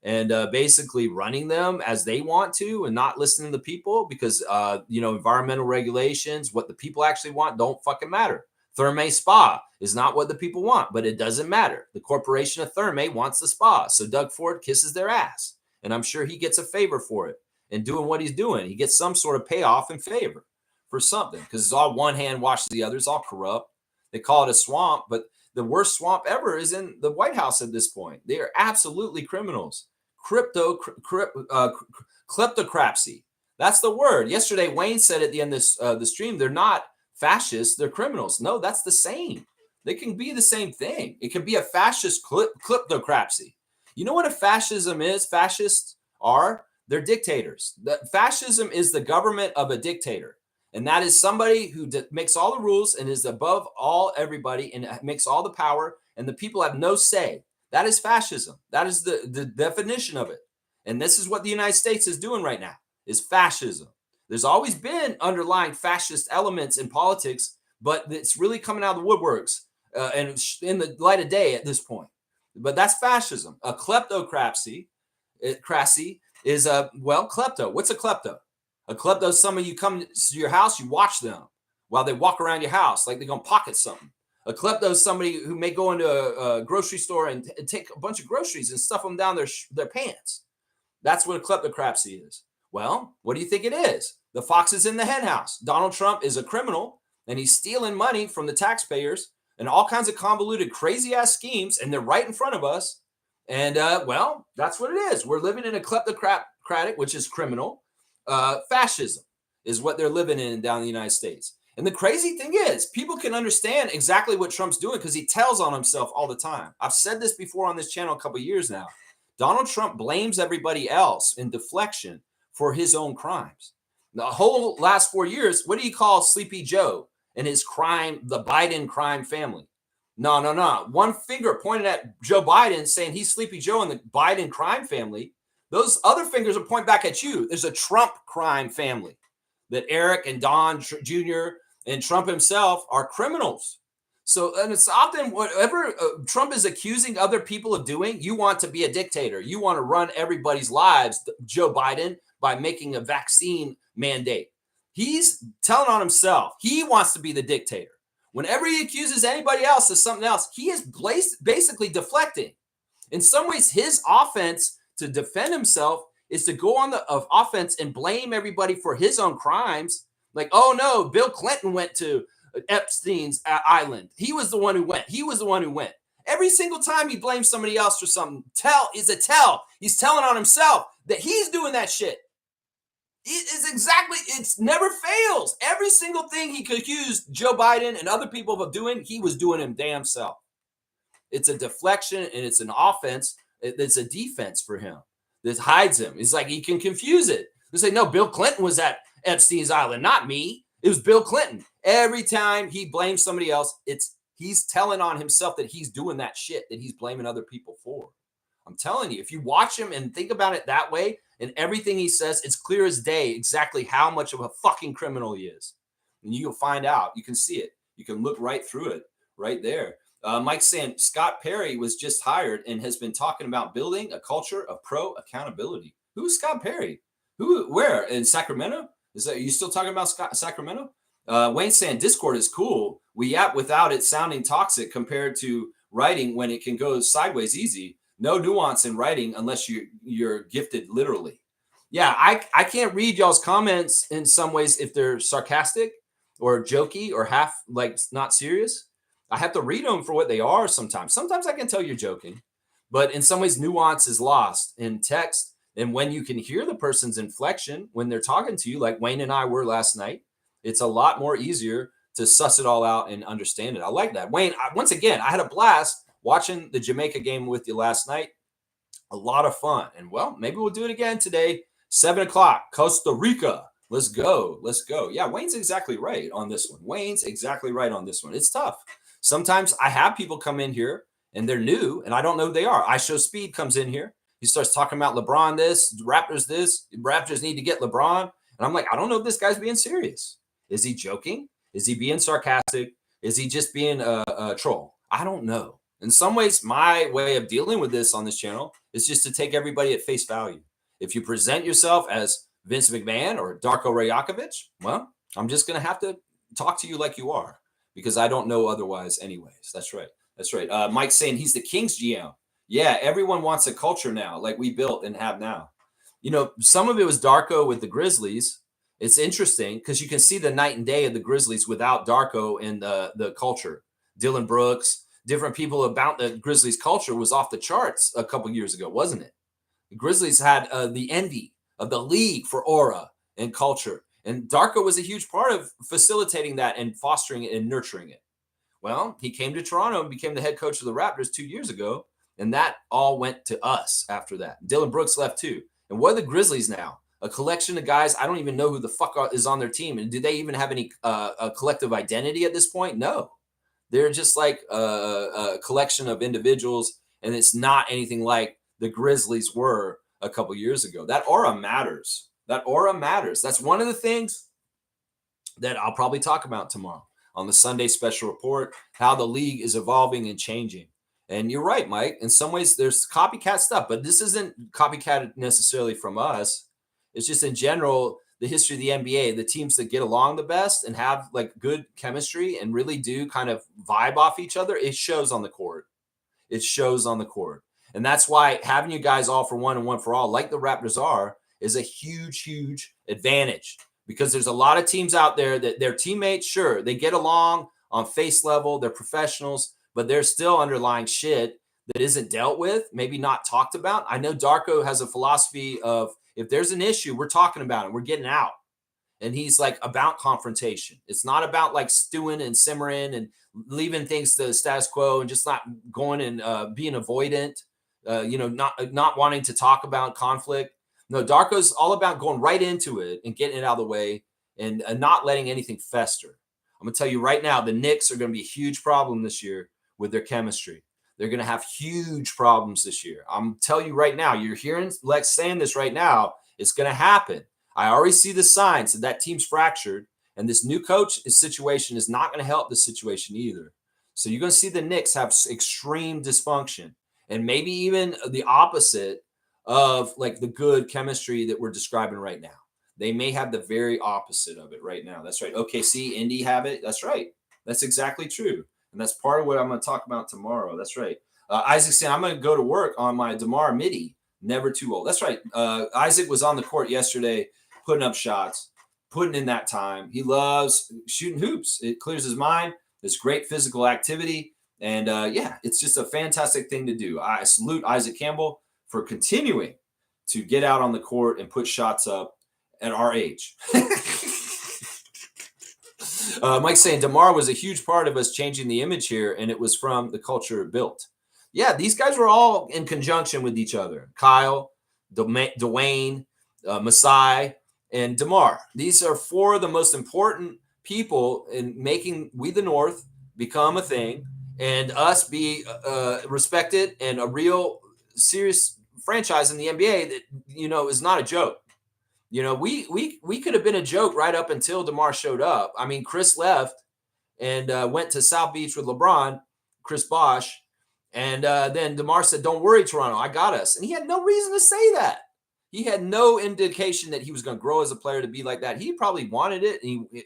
and basically running them as they want to and not listening to the people because, environmental regulations, what the people actually want don't fucking matter. Therme Spa is not what the people want, but it doesn't matter. The corporation of Therme wants the spa. So Doug Ford kisses their ass. And I'm sure he gets a favor for it and doing what he's doing. He gets some sort of payoff and favor for something because it's all one hand washes the other. It's all corrupt. They call it a swamp, but the worst swamp ever is in the White House at this point. They are absolutely criminals. Kleptocracy. That's the word. Yesterday, Wayne said at the end of the stream, they're not fascists, they're criminals. No, that's the same. They can be the same thing. It can be a fascist kleptocracy. You know what a fascism is? Fascists are, they're dictators. Fascism is the government of a dictator. And that is somebody who makes all the rules and is above all everybody and makes all the power, and the people have no say. That is fascism. That is the definition of it. And this is what the United States is doing right now, is fascism. There's always been underlying fascist elements in politics, but it's really coming out of the woodworks and in the light of day at this point. But that's fascism. A kleptocracy is a, well, klepto. What's a klepto? A klepto is somebody, you come to your house, you watch them while they walk around your house like they're going to pocket something. A klepto is somebody who may go into a grocery store and take a bunch of groceries and stuff them down their pants. That's what a kleptocracy is. Well, what do you think it is? The fox is in the hen house. Donald Trump is a criminal, and he's stealing money from the taxpayers and all kinds of convoluted, crazy-ass schemes, and they're right in front of us. And, well, that's what it is. We're living in a kleptocratic, which is criminal, fascism is what they're living in down in the United States. And the crazy thing is, people can understand exactly what Trump's doing because he tells on himself all the time. I've said this before on this channel a couple of years now. Donald Trump blames everybody else in deflection for his own crimes. The whole last 4 years, what do you call Sleepy Joe and his crime, the Biden crime family? No. One finger pointed at Joe Biden saying he's Sleepy Joe and the Biden crime family. Those other fingers are pointing back at you. There's a Trump crime family that Eric and Don Jr. and Trump himself are criminals. So, and it's often whatever Trump is accusing other people of doing, you want to be a dictator. You want to run everybody's lives, Joe Biden, by making a vaccine mandate. He's telling on himself. He wants to be the dictator. Whenever he accuses anybody else of something else, he is basically deflecting. In some ways, his offense to defend himself is to go on the offense and blame everybody for his own crimes. Like, oh no, Bill Clinton went to Epstein's island. He was the one who went. Every single time he blames somebody else for something, he's telling on himself that he's doing that shit. It's never fails. Every single thing he could accuse Joe Biden and other people of doing, he was doing him damn self. It's a deflection and it's an offense. It's a defense for him that hides him. It's like he can confuse it. They say, no, Bill Clinton was at Epstein's island, not me. It was Bill Clinton. Every time he blames somebody else, he's telling on himself that he's doing that shit that he's blaming other people for. I'm telling you, if you watch him and think about it that way, and everything he says, it's clear as day exactly how much of a fucking criminal he is. And you'll find out. You can see it. You can look right through it right there. Mike's saying Scott Perry was just hired and has been talking about building a culture of pro accountability. Who's Scott Perry? Where? In Sacramento? Are you still talking about Sacramento? Wayne's saying Discord is cool. We yap without it sounding toxic compared to writing when it can go sideways easy. No nuance in writing unless you're gifted literally. Yeah, I can't read y'all's comments in some ways if they're sarcastic or jokey or half like not serious. I have to read them for what they are sometimes. Sometimes I can tell you're joking, but in some ways nuance is lost in text. And when you can hear the person's inflection when they're talking to you, like Wayne and I were last night, it's a lot more easier to suss it all out and understand it. I like that. Wayne, once again, I had a blast watching the Jamaica game with you last night. A lot of fun. And well, maybe we'll do it again today. 7 o'clock, Costa Rica. Let's go. Yeah, Wayne's exactly right on this one. It's tough. Sometimes I have people come in here and they're new and I don't know who they are. I Show Speed comes in here. He starts talking about LeBron this, Raptors need to get LeBron. And I'm like, I don't know if this guy's being serious. Is he joking? Is he being sarcastic? Is he just being a troll? I don't know. In some ways, my way of dealing with this on this channel is just to take everybody at face value. If you present yourself as Vince McMahon or Darko Rajakovic, well, I'm just going to have to talk to you like you are because I don't know otherwise anyways. That's right. Mike's saying he's the Kings GM. Yeah, everyone wants a culture now like we built and have now. You know, some of it was Darko with the Grizzlies. It's interesting because you can see the night and day of the Grizzlies without Darko and the culture. Dylan Brooks, different people about the Grizzlies culture was off the charts a couple years ago, wasn't it? The Grizzlies had the envy of the league for aura and culture. And Darko was a huge part of facilitating that and fostering it and nurturing it. Well, he came to Toronto and became the head coach of the Raptors 2 years ago. And that all went to us after that. Dylan Brooks left too. And what are the Grizzlies now? A collection of guys. I don't even know who the fuck is on their team. And do they even have any a collective identity at this point? No. They're just like a collection of individuals. And it's not anything like the Grizzlies were a couple years ago. That aura matters. That aura matters. That's one of the things that I'll probably talk about tomorrow on the Sunday special report, how the league is evolving and changing. And you're right, Mike. In some ways, there's copycat stuff, but this isn't copycat necessarily from us. It's just in general, the history of the NBA, the teams that get along the best and have like good chemistry and really do kind of vibe off each other, it shows on the court. It shows on the court. And that's why having you guys all for one and one for all, like the Raptors are, is a huge, huge advantage. Because there's a lot of teams out there that their teammates, sure, they get along on face level, they're professionals, but there's still underlying shit that isn't dealt with, maybe not talked about. I know Darko has a philosophy of if there's an issue, we're talking about it, we're getting out. And he's like about confrontation. It's not about like stewing and simmering and leaving things to the status quo and just not going and being avoidant, not wanting to talk about conflict. No, Darko's all about going right into it and getting it out of the way and not letting anything fester. I'm going to tell you right now, the Knicks are going to be a huge problem this year with their chemistry. They're going to have huge problems this year. I'm telling you right now, you're hearing Lex saying this right now. It's going to happen. I already see the signs that team's fractured, and this new coach situation is not going to help the situation either. So you're going to see the Knicks have extreme dysfunction and maybe even the opposite of like the good chemistry that we're describing right now. They may have the very opposite of it right now. That's right. OKC, Indy have it. That's right. That's exactly true. And that's part of what I'm going to talk about tomorrow. That's right. Isaac saying, I'm going to go to work on my DeMar MIDI. Never too old. That's right. Isaac was on the court yesterday, putting up shots, putting in that time. He loves shooting hoops. It clears his mind. It's great physical activity. And it's just a fantastic thing to do. I salute Isaac Campbell for continuing to get out on the court and put shots up at our age. Mike's saying DeMar was a huge part of us changing the image here, and it was from the culture built. Yeah, these guys were all in conjunction with each other. Kyle, Dwayne, Masai, and DeMar. These are four of the most important people in making We the North become a thing and us be respected and a real serious franchise in the NBA that, is not a joke. We could have been a joke right up until DeMar showed up. I mean, Chris left and went to South Beach with LeBron, Chris Bosh. And then DeMar said, don't worry, Toronto, I got us. And he had no reason to say that. He had no indication that he was going to grow as a player to be like that. He probably wanted it,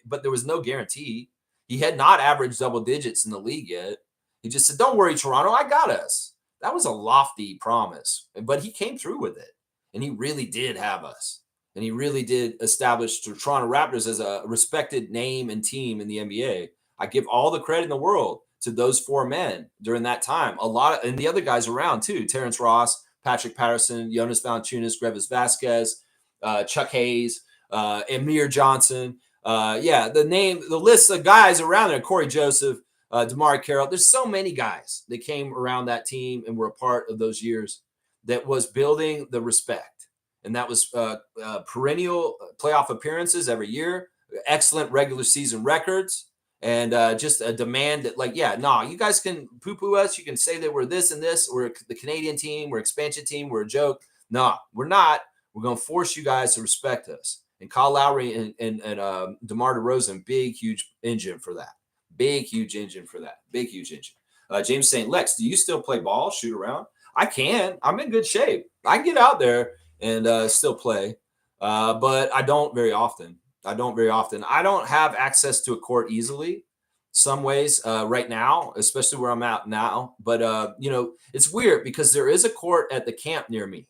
but there was no guarantee. He had not averaged double digits in the league yet. He just said, don't worry, Toronto, I got us. That was a lofty promise, but he came through with it. And he really did have us. And he really did establish the Toronto Raptors as a respected name and team in the NBA. I give all the credit in the world to those four men during that time. And the other guys around too, Terrence Ross, Patrick Patterson, Jonas Valanciunas, Grevis Vasquez, Chuck Hayes, Amir Johnson. The list of guys around there, Corey Joseph, DeMar Carroll. There's so many guys that came around that team and were a part of those years that was building the respect. And that was perennial playoff appearances every year, excellent regular season records, and just a demand that you guys can poo-poo us. You can say that we're this and this. We're the Canadian team. We're expansion team. We're a joke. No, we're not. We're going to force you guys to respect us. And Kyle Lowry and DeMar DeRozan, big, huge engine for that. Big, huge engine for that. Big, huge engine. James saying, Lex, do you still play ball, shoot around? I can. I'm in good shape. I can get out there and still play. But I don't very often. I don't have access to a court easily some ways right now, especially where I'm at now. But, it's weird because there is a court at the camp near me.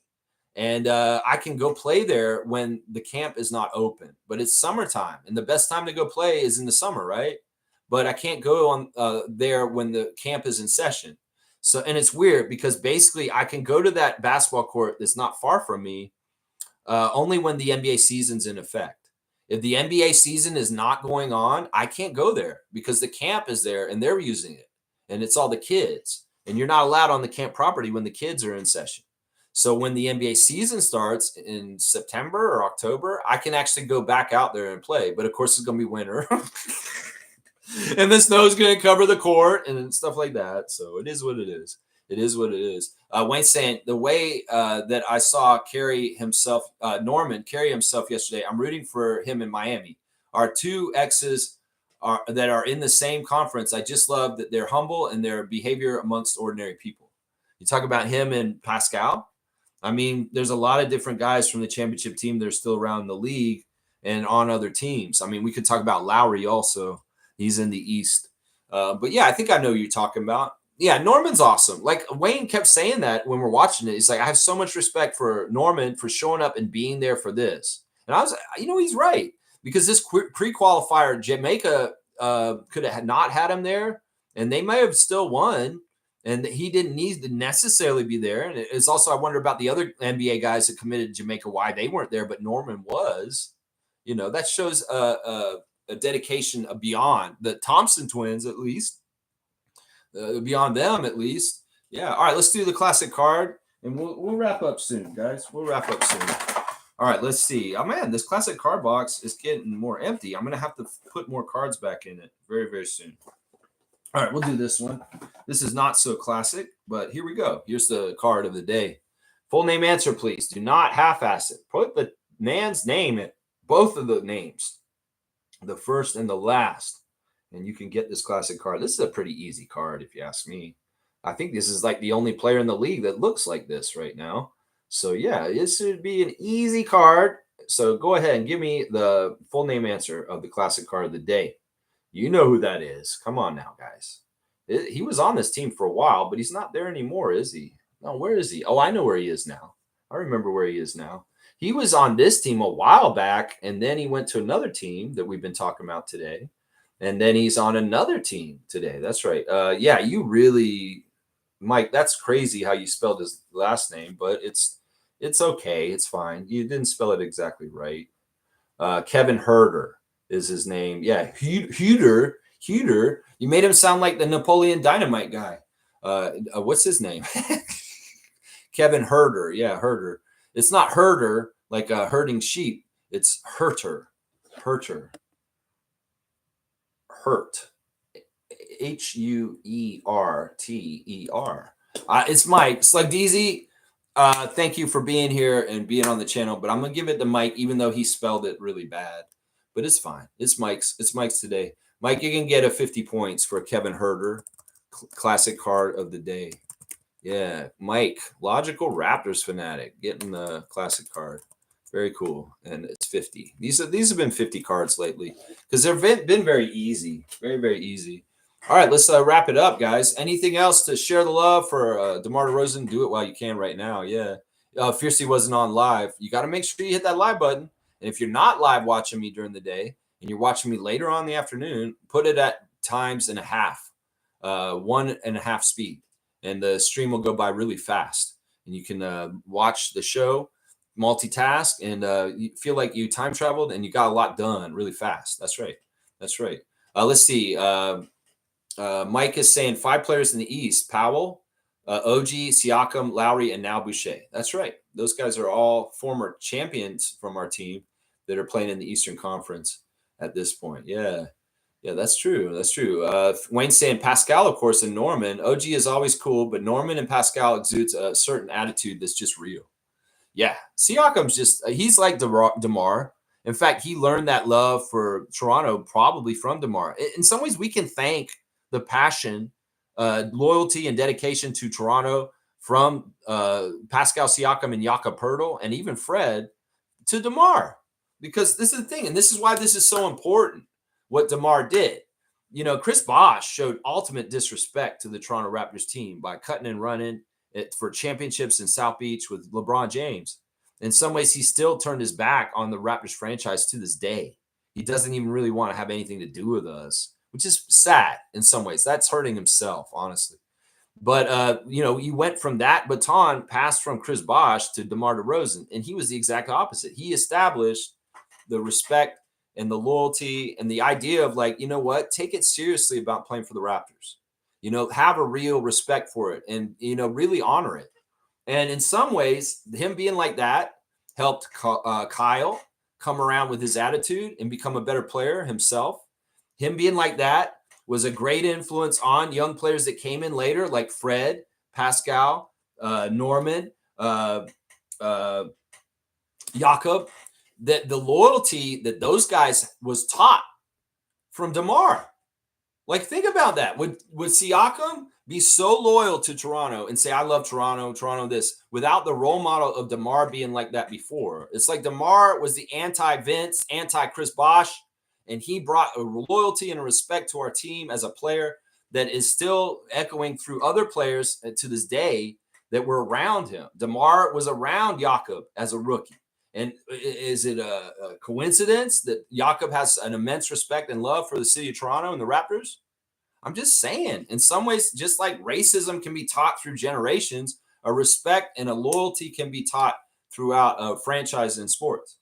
And I can go play there when the camp is not open. But it's summertime. And the best time to go play is in the summer, right? But I can't go on there when the camp is in session. So, and it's weird because basically I can go to that basketball court that's not far from me only when the NBA season's in effect. If the NBA season is not going on, I can't go there because the camp is there and they're using it. And it's all the kids. And you're not allowed on the camp property when the kids are in session. So when the NBA season starts in September or October, I can actually go back out there and play. But of course, it's going to be winter. And the snow's going to cover the court and stuff like that. So it is what it is. It is what it is. Wayne's saying the way that I saw Norman carry himself yesterday, I'm rooting for him in Miami. Our two exes that are in the same conference. I just love that they're humble and their behavior amongst ordinary people. You talk about him and Pascal. I mean, there's a lot of different guys from the championship team that are still around the league and on other teams. I mean, we could talk about Lowry also. He's in the East. But yeah, I think I know who you're talking about. Yeah, Norman's awesome. Like Wayne kept saying that when we're watching it. He's like, I have so much respect for Norman for showing up and being there for this. And I was, he's right. Because this pre-qualifier, Jamaica could have not had him there, and they may have still won. And he didn't need to necessarily be there. And it's also, I wonder about the other NBA guys that committed to Jamaica, why they weren't there, but Norman was. That shows a dedication beyond the Thompson twins, at least. Beyond them, at least. Yeah. All right, let's do the classic card, and we'll wrap up soon, guys. We'll wrap up soon. All right, let's see. Oh, man, this classic card box is getting more empty. I'm going to have to put more cards back in it very, very soon. All right, we'll do this one. This is not so classic, but here we go. Here's the card of the day. Full name answer, please. Do not half-ass it. Put the man's name in both of the names, the first and the last, and you can get this classic card. This is a pretty easy card, if you ask me. I think this is like the only player in the league that looks like this right now. So, yeah, this should be an easy card. So go ahead and give me the full name answer of the classic card of the day. You know who that is. Come on now, guys. He was on this team for a while, but he's not there anymore, is he? No, where is he? Oh, I know where he is now. I remember where he is now. He was on this team a while back, and then he went to another team that we've been talking about today. And then he's on another team today. That's right. Yeah, you really, Mike, that's crazy how you spelled his last name, but it's okay. It's fine. You didn't spell it exactly right. Kevin Herter is his name. Yeah, Huter. You made him sound like the Napoleon Dynamite guy. What's his name? Kevin Herter. Yeah, Herter. It's not herder like herding sheep. It's Herter. Hurt. Huerter. It's Mike Slugdeezy. Thank you for being here and being on the channel, but I'm gonna give it to Mike, even though he spelled it really bad. But it's fine. It's Mike's today. Mike, you can get a 50 points for Kevin Herter, classic card of the day. Yeah, Mike, logical Raptors fanatic, getting the classic card. Very cool, and it's 50. These have been 50 cards lately because they've been very easy, very, very easy. All right, let's wrap it up, guys. Anything else to share the love for DeMar DeRozan? Do it while you can right now. Yeah, Fiercey wasn't on live. You got to make sure you hit that live button. And if you're not live watching me during the day and you're watching me later on in the afternoon, put it at times and a half, 1.5 speed, and the stream will go by really fast. And you can watch the show, multitask, and you feel like you time traveled and you got a lot done really fast. That's right. That's right. Let's see. Mike is saying 5 players in the East: Powell, OG, Siakam, Lowry, and now Boucher. That's right. Those guys are all former champions from our team that are playing in the Eastern Conference at this point. Yeah, that's true. That's true. Wayne's saying Pascal, of course, and Norman. OG is always cool, but Norman and Pascal exudes a certain attitude that's just real. Yeah, Siakam's he's like DeMar. In fact, he learned that love for Toronto probably from DeMar. In some ways, we can thank the passion, loyalty, and dedication to Toronto from Pascal Siakam and Jakob Poeltl and even Fred to DeMar. Because this is the thing, and this is why this is so important, what DeMar did. Chris Bosh showed ultimate disrespect to the Toronto Raptors team by cutting and running it for championships in South Beach with LeBron James. In some ways, he still turned his back on the Raptors franchise to this day. He doesn't even really want to have anything to do with us, which is sad in some ways. That's hurting himself, honestly. But, he went from that baton passed from Chris Bosh to DeMar DeRozan, and he was the exact opposite. He established the respect and the loyalty and the idea of like, you know what, take it seriously about playing for the Raptors. You know, have a real respect for it and, you know, really honor it. And in some ways, him being like that helped Kyle come around with his attitude and become a better player himself. Him being like that was a great influence on young players that came in later, like Fred, Pascal, Norman, Jakob. That the loyalty that those guys was taught from DeMar. Like, think about that. Would Siakam be so loyal to Toronto and say, I love Toronto this, without the role model of DeMar being like that before? It's like DeMar was the anti-Vince, anti-Chris Bosh, and he brought a loyalty and a respect to our team as a player that is still echoing through other players to this day that were around him. DeMar was around Jakob as a rookie. And is it a coincidence that Jakob has an immense respect and love for the city of Toronto and the Raptors? I'm just saying, in some ways, just like racism can be taught through generations, a respect and a loyalty can be taught throughout a franchise in sports.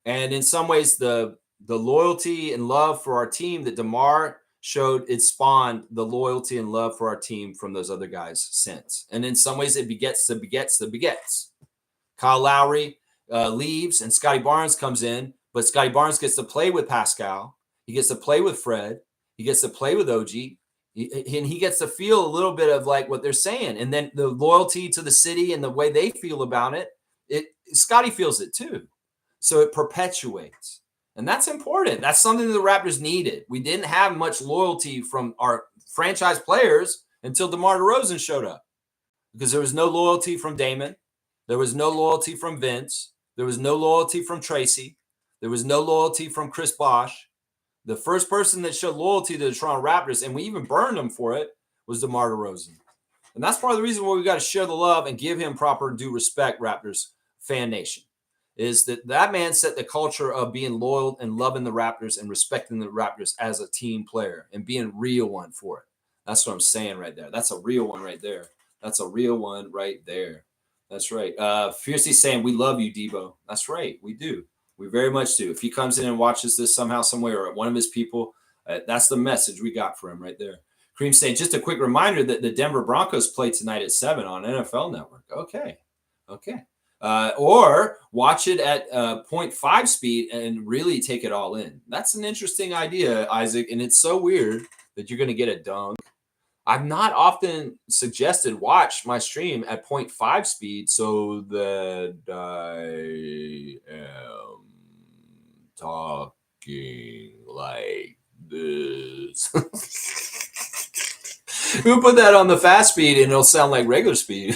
And in some ways, the loyalty and love for our team that DeMar showed, it spawned the loyalty and love for our team from those other guys since. And in some ways, it begets. Kyle Lowry leaves and Scotty Barnes comes in, but Scotty Barnes gets to play with Pascal. He gets to play with Fred. He gets to play with OG. And he gets to feel a little bit of like what they're saying. And then the loyalty to the city and the way they feel about it, Scotty feels it too. So it perpetuates. And that's important. That's something that the Raptors needed. We didn't have much loyalty from our franchise players until DeMar DeRozan showed up, because there was no loyalty from Damon. There was no loyalty from Vince. There was no loyalty from Tracy. There was no loyalty from Chris Bosh. The first person that showed loyalty to the Toronto Raptors, and we even burned him for it, was DeMar DeRozan. And that's part of the reason why we got to share the love and give him proper due respect, Raptors fan nation, is that man set the culture of being loyal and loving the Raptors and respecting the Raptors as a team player and being a real one for it. That's what I'm saying right there. That's a real one right there. That's a real one right there. That's right. Fiercely saying, we love you, Debo. That's right. We do. We very much do. If he comes in and watches this somehow, somewhere, or one of his people, that's the message we got for him right there. Cream saying, just a quick reminder that the Denver Broncos play tonight at 7 on NFL Network. Okay. Or watch it at 0.5 speed and really take it all in. That's an interesting idea, Isaac, and it's so weird that you're going to get a dunk. I've not often suggested watch my stream at 0.5 speed so that I am talking like this. We'll put that on the fast speed and it'll sound like regular speed.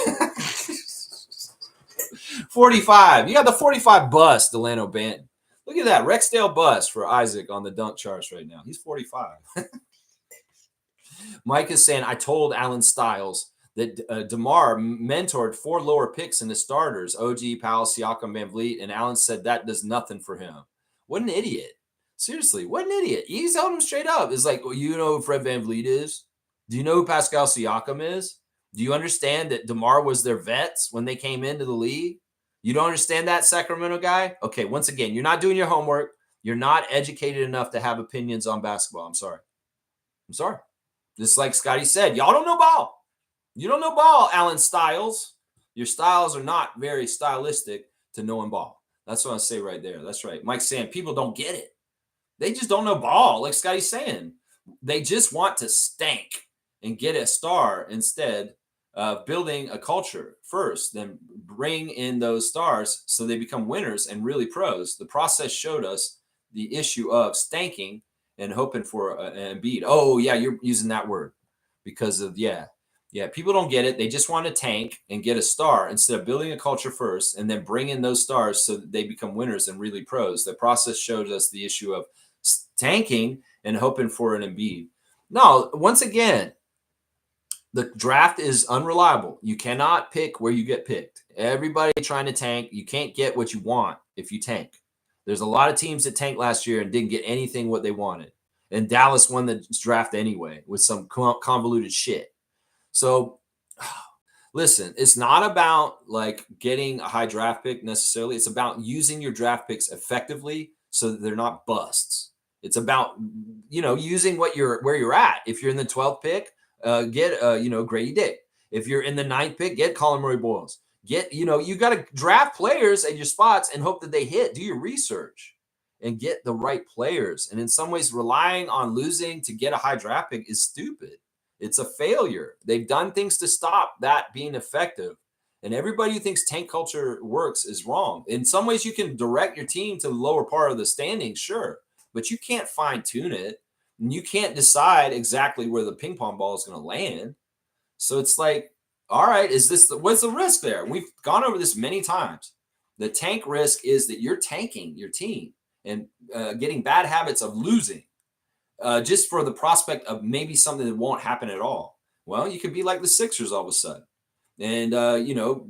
45. You got the 45 bus, Delano Banton. Look at that. Rexdale bus for Isaac on the dunk charts right now. He's 45. Mike is saying, I told Alan Stiles that DeMar mentored 4 lower picks in the starters, OG, Powell, Siakam, Van Vliet, and Alan said that does nothing for him. What an idiot. Seriously, what an idiot. He's told him straight up. It's like, well, you know who Fred Van Vliet is? Do you know who Pascal Siakam is? Do you understand that DeMar was their vets when they came into the league? You don't understand that, Sacramento guy? Okay, once again, you're not doing your homework. You're not educated enough to have opinions on basketball. I'm sorry. Just like Scotty said, y'all don't know ball. You don't know ball, Alan Stiles. Your styles are not very stylistic to knowing ball. That's what I say right there. That's right. Mike's saying people don't get it. They just don't know ball, like Scotty's saying. They just want to stank and get a star instead of building a culture first, then bring in those stars so they become winners and really pros. The process showed us the issue of stanking and hoping for an Embiid. Oh, yeah, you're using that word because of, yeah, people don't get it. They just want to tank and get a star instead of building a culture first and then bring in those stars so that they become winners and really pros. The process showed us the issue of tanking and hoping for an Embiid. No, once again, the draft is unreliable. You cannot pick where you get picked. Everybody trying to tank, you can't get what you want if you tank. There's a lot of teams that tanked last year and didn't get anything what they wanted. And Dallas won the draft anyway with some convoluted shit. So, listen, it's not about like getting a high draft pick necessarily. It's about using your draft picks effectively so that they're not busts. It's about, using where you're at. If you're in the 12th pick, get Grady Dick. If you're in the 9th pick, get Colin Murray Boyles. You got to draft players at your spots and hope that they hit. Do your research and get the right players. And in some ways, relying on losing to get a high draft pick is stupid. It's a failure. They've done things to stop that being effective. And everybody who thinks tank culture works is wrong. In some ways, you can direct your team to the lower part of the standings, sure, but you can't fine tune it. And you can't decide exactly where the ping pong ball is going to land. So it's like, all right, what's the risk there? We've gone over this many times. The tank risk is that you're tanking your team and getting bad habits of losing just for the prospect of maybe something that won't happen at all. Well, you could be like the Sixers all of a sudden and,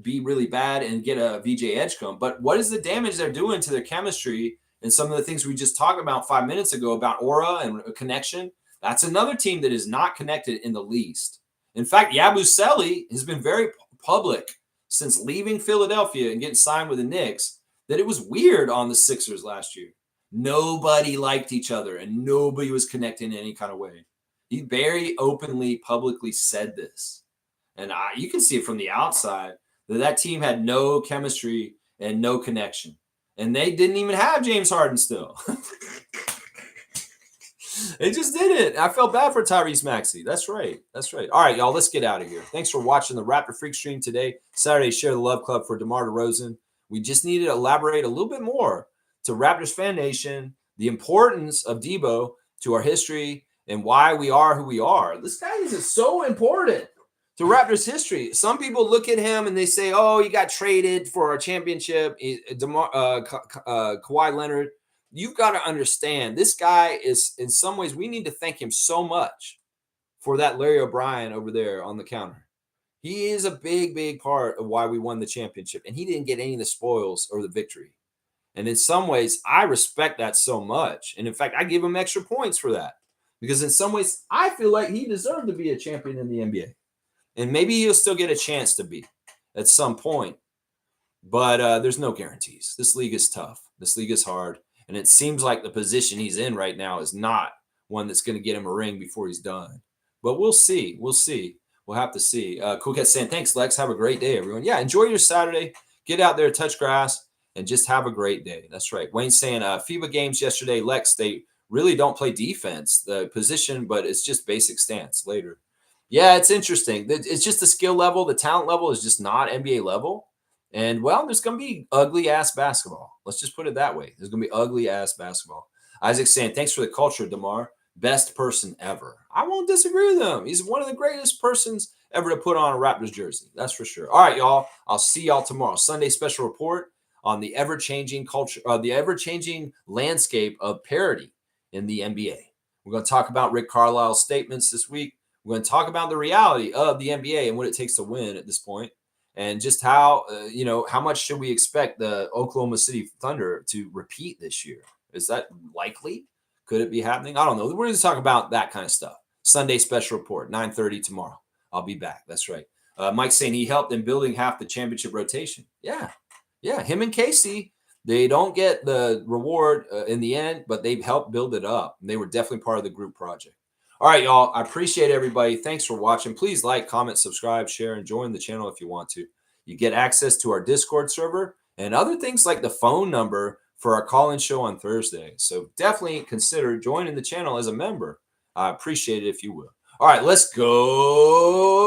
be really bad and get a VJ Edgecombe. But what is the damage they're doing to their chemistry and some of the things we just talked about 5 minutes ago about aura and connection? That's another team that is not connected in the least. In fact, Yabusele has been very public since leaving Philadelphia and getting signed with the Knicks that it was weird on the Sixers last year. Nobody liked each other and nobody was connected in any kind of way. He very openly, publicly said this. And you can see it from the outside that team had no chemistry and no connection. And they didn't even have James Harden still. They just didn't. I felt bad for Tyrese Maxey. That's right. All right, y'all, let's get out of here. Thanks for watching the Raptor Freak stream today. Saturday, Share the Love Club for DeMar DeRozan. We just needed to elaborate a little bit more to Raptors fan nation, the importance of Debo to our history and why we are who we are. This guy is so important to Raptors history. Some people look at him and they say, oh, he got traded for a championship. Kawhi Leonard. You've got to understand, this guy is, in some ways, we need to thank him so much for that Larry O'Brien over there on the counter. He is a big, big part of why we won the championship, and he didn't get any of the spoils or the victory. And in some ways, I respect that so much. And in fact, I give him extra points for that because in some ways, I feel like he deserved to be a champion in the NBA. And maybe he'll still get a chance to be at some point. But there's no guarantees. This league is tough. This league is hard. And it seems like the position he's in right now is not one that's going to get him a ring before he's done. But we'll see. We'll have to see. Cool Cat saying, thanks, Lex. Have a great day, everyone. Yeah, enjoy your Saturday. Get out there, touch grass, and just have a great day. That's right. Wayne's saying FIBA games yesterday, Lex, they really don't play defense, the position, but it's just basic stance later. Yeah, it's interesting. It's just the skill level. The talent level is just not NBA level. And, well, there's going to be ugly-ass basketball. Let's just put it that way. There's going to be ugly-ass basketball. Isaac's saying, thanks for the culture, DeMar. Best person ever. I won't disagree with him. He's one of the greatest persons ever to put on a Raptors jersey. That's for sure. All right, y'all. I'll see y'all tomorrow. Sunday special report on the ever-changing culture, the ever-changing landscape of parity in the NBA. We're going to talk about Rick Carlisle's statements this week. We're going to talk about the reality of the NBA and what it takes to win at this point. And just how, how much should we expect the Oklahoma City Thunder to repeat this year? Is that likely? Could it be happening? I don't know. We're going to talk about that kind of stuff. Sunday special report, 9:30 tomorrow. I'll be back. That's right. Mike's saying he helped in building half the championship rotation. Yeah. Him and Casey, they don't get the reward in the end, but they've helped build it up. And they were definitely part of the group project. All right, y'all. I appreciate everybody. Thanks for watching. Please like, comment, subscribe, share, and join the channel if you want to. You get access to our Discord server and other things like the phone number for our call-in show on Thursday. So definitely consider joining the channel as a member. I appreciate it if you will. All right, let's go.